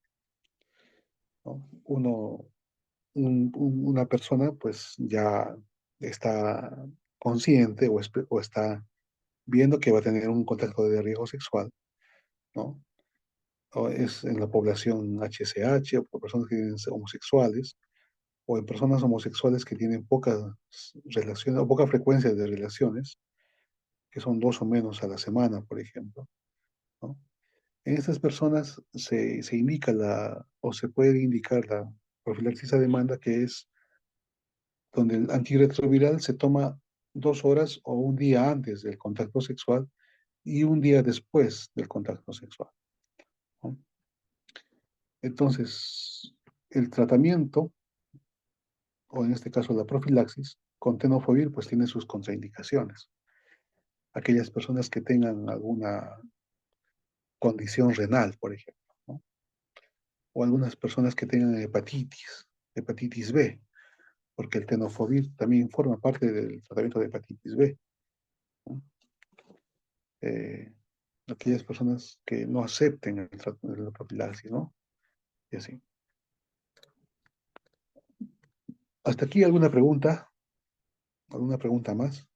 ¿no? Una persona pues ya está consciente o está viendo que va a tener un contacto de riesgo sexual, ¿no? O es en la población HCH o por personas que tienen homosexuales o en personas homosexuales que tienen pocas relaciones o poca frecuencia de relaciones, que son dos o menos a la semana, por ejemplo, ¿no? En estas personas se indica o se puede indicar la profilaxis a demanda, que es donde el antirretroviral se toma 2 horas o un día antes del contacto sexual y un día después del contacto sexual, ¿no? Entonces, el tratamiento, o en este caso la profilaxis, con tenofovir, pues tiene sus contraindicaciones. Aquellas personas que tengan alguna condición renal, por ejemplo, ¿no? O algunas personas que tengan hepatitis B, porque el tenofovir también forma parte del tratamiento de hepatitis B, ¿no? Eh, Aquellas personas que no acepten la profilaxis, ¿no? Y así. ¿Hasta aquí alguna pregunta? ¿Alguna pregunta más?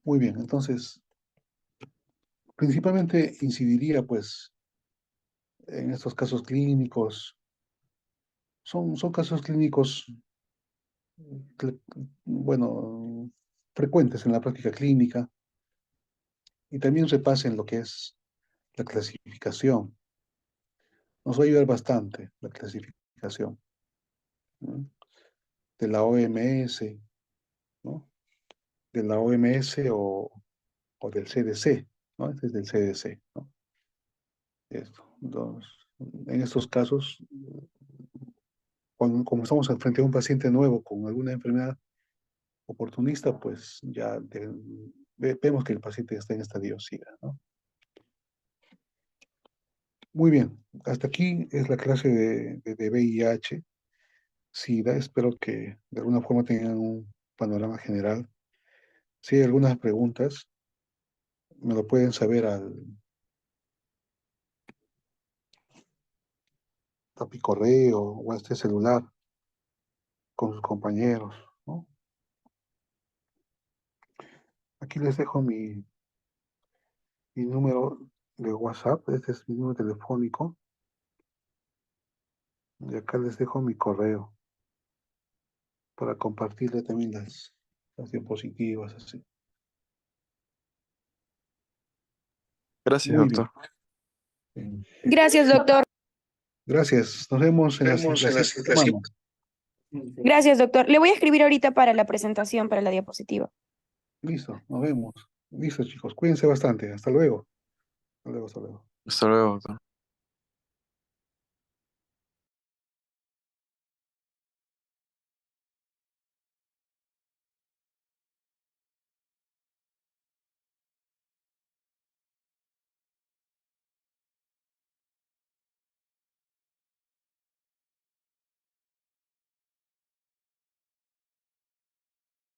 Muy bien, entonces, principalmente incidiría, pues, en estos casos clínicos. Son casos clínicos, cl- bueno, frecuentes en la práctica clínica y también repasen lo que es la clasificación. Nos va a ayudar bastante la clasificación, ¿no? De la OMS, ¿no? De la OMS o del CDC, ¿no? Este es del CDC, ¿no? Esto. En estos casos, como estamos frente a un paciente nuevo con alguna enfermedad oportunista, pues ya vemos que el paciente está en estadio SIDA, ¿no? Muy bien, hasta aquí es la clase de VIH, SIDA. Espero que de alguna forma tengan un panorama general. Si hay algunas preguntas, me lo pueden saber a mi correo o a este celular con sus compañeros, ¿no? Aquí les dejo mi número de WhatsApp. Este es mi número telefónico. Y acá les dejo mi correo para compartirle también las diapositivas, así. Gracias, Muy bien. doctor. Bien. Gracias, doctor. Gracias. Nos vemos en la siguiente semana. Gracias, doctor. Le voy a escribir ahorita para la presentación, para la diapositiva. Listo, nos vemos. Listo, chicos. Cuídense bastante. Hasta luego. Hasta luego, hasta luego. Hasta luego, doctor.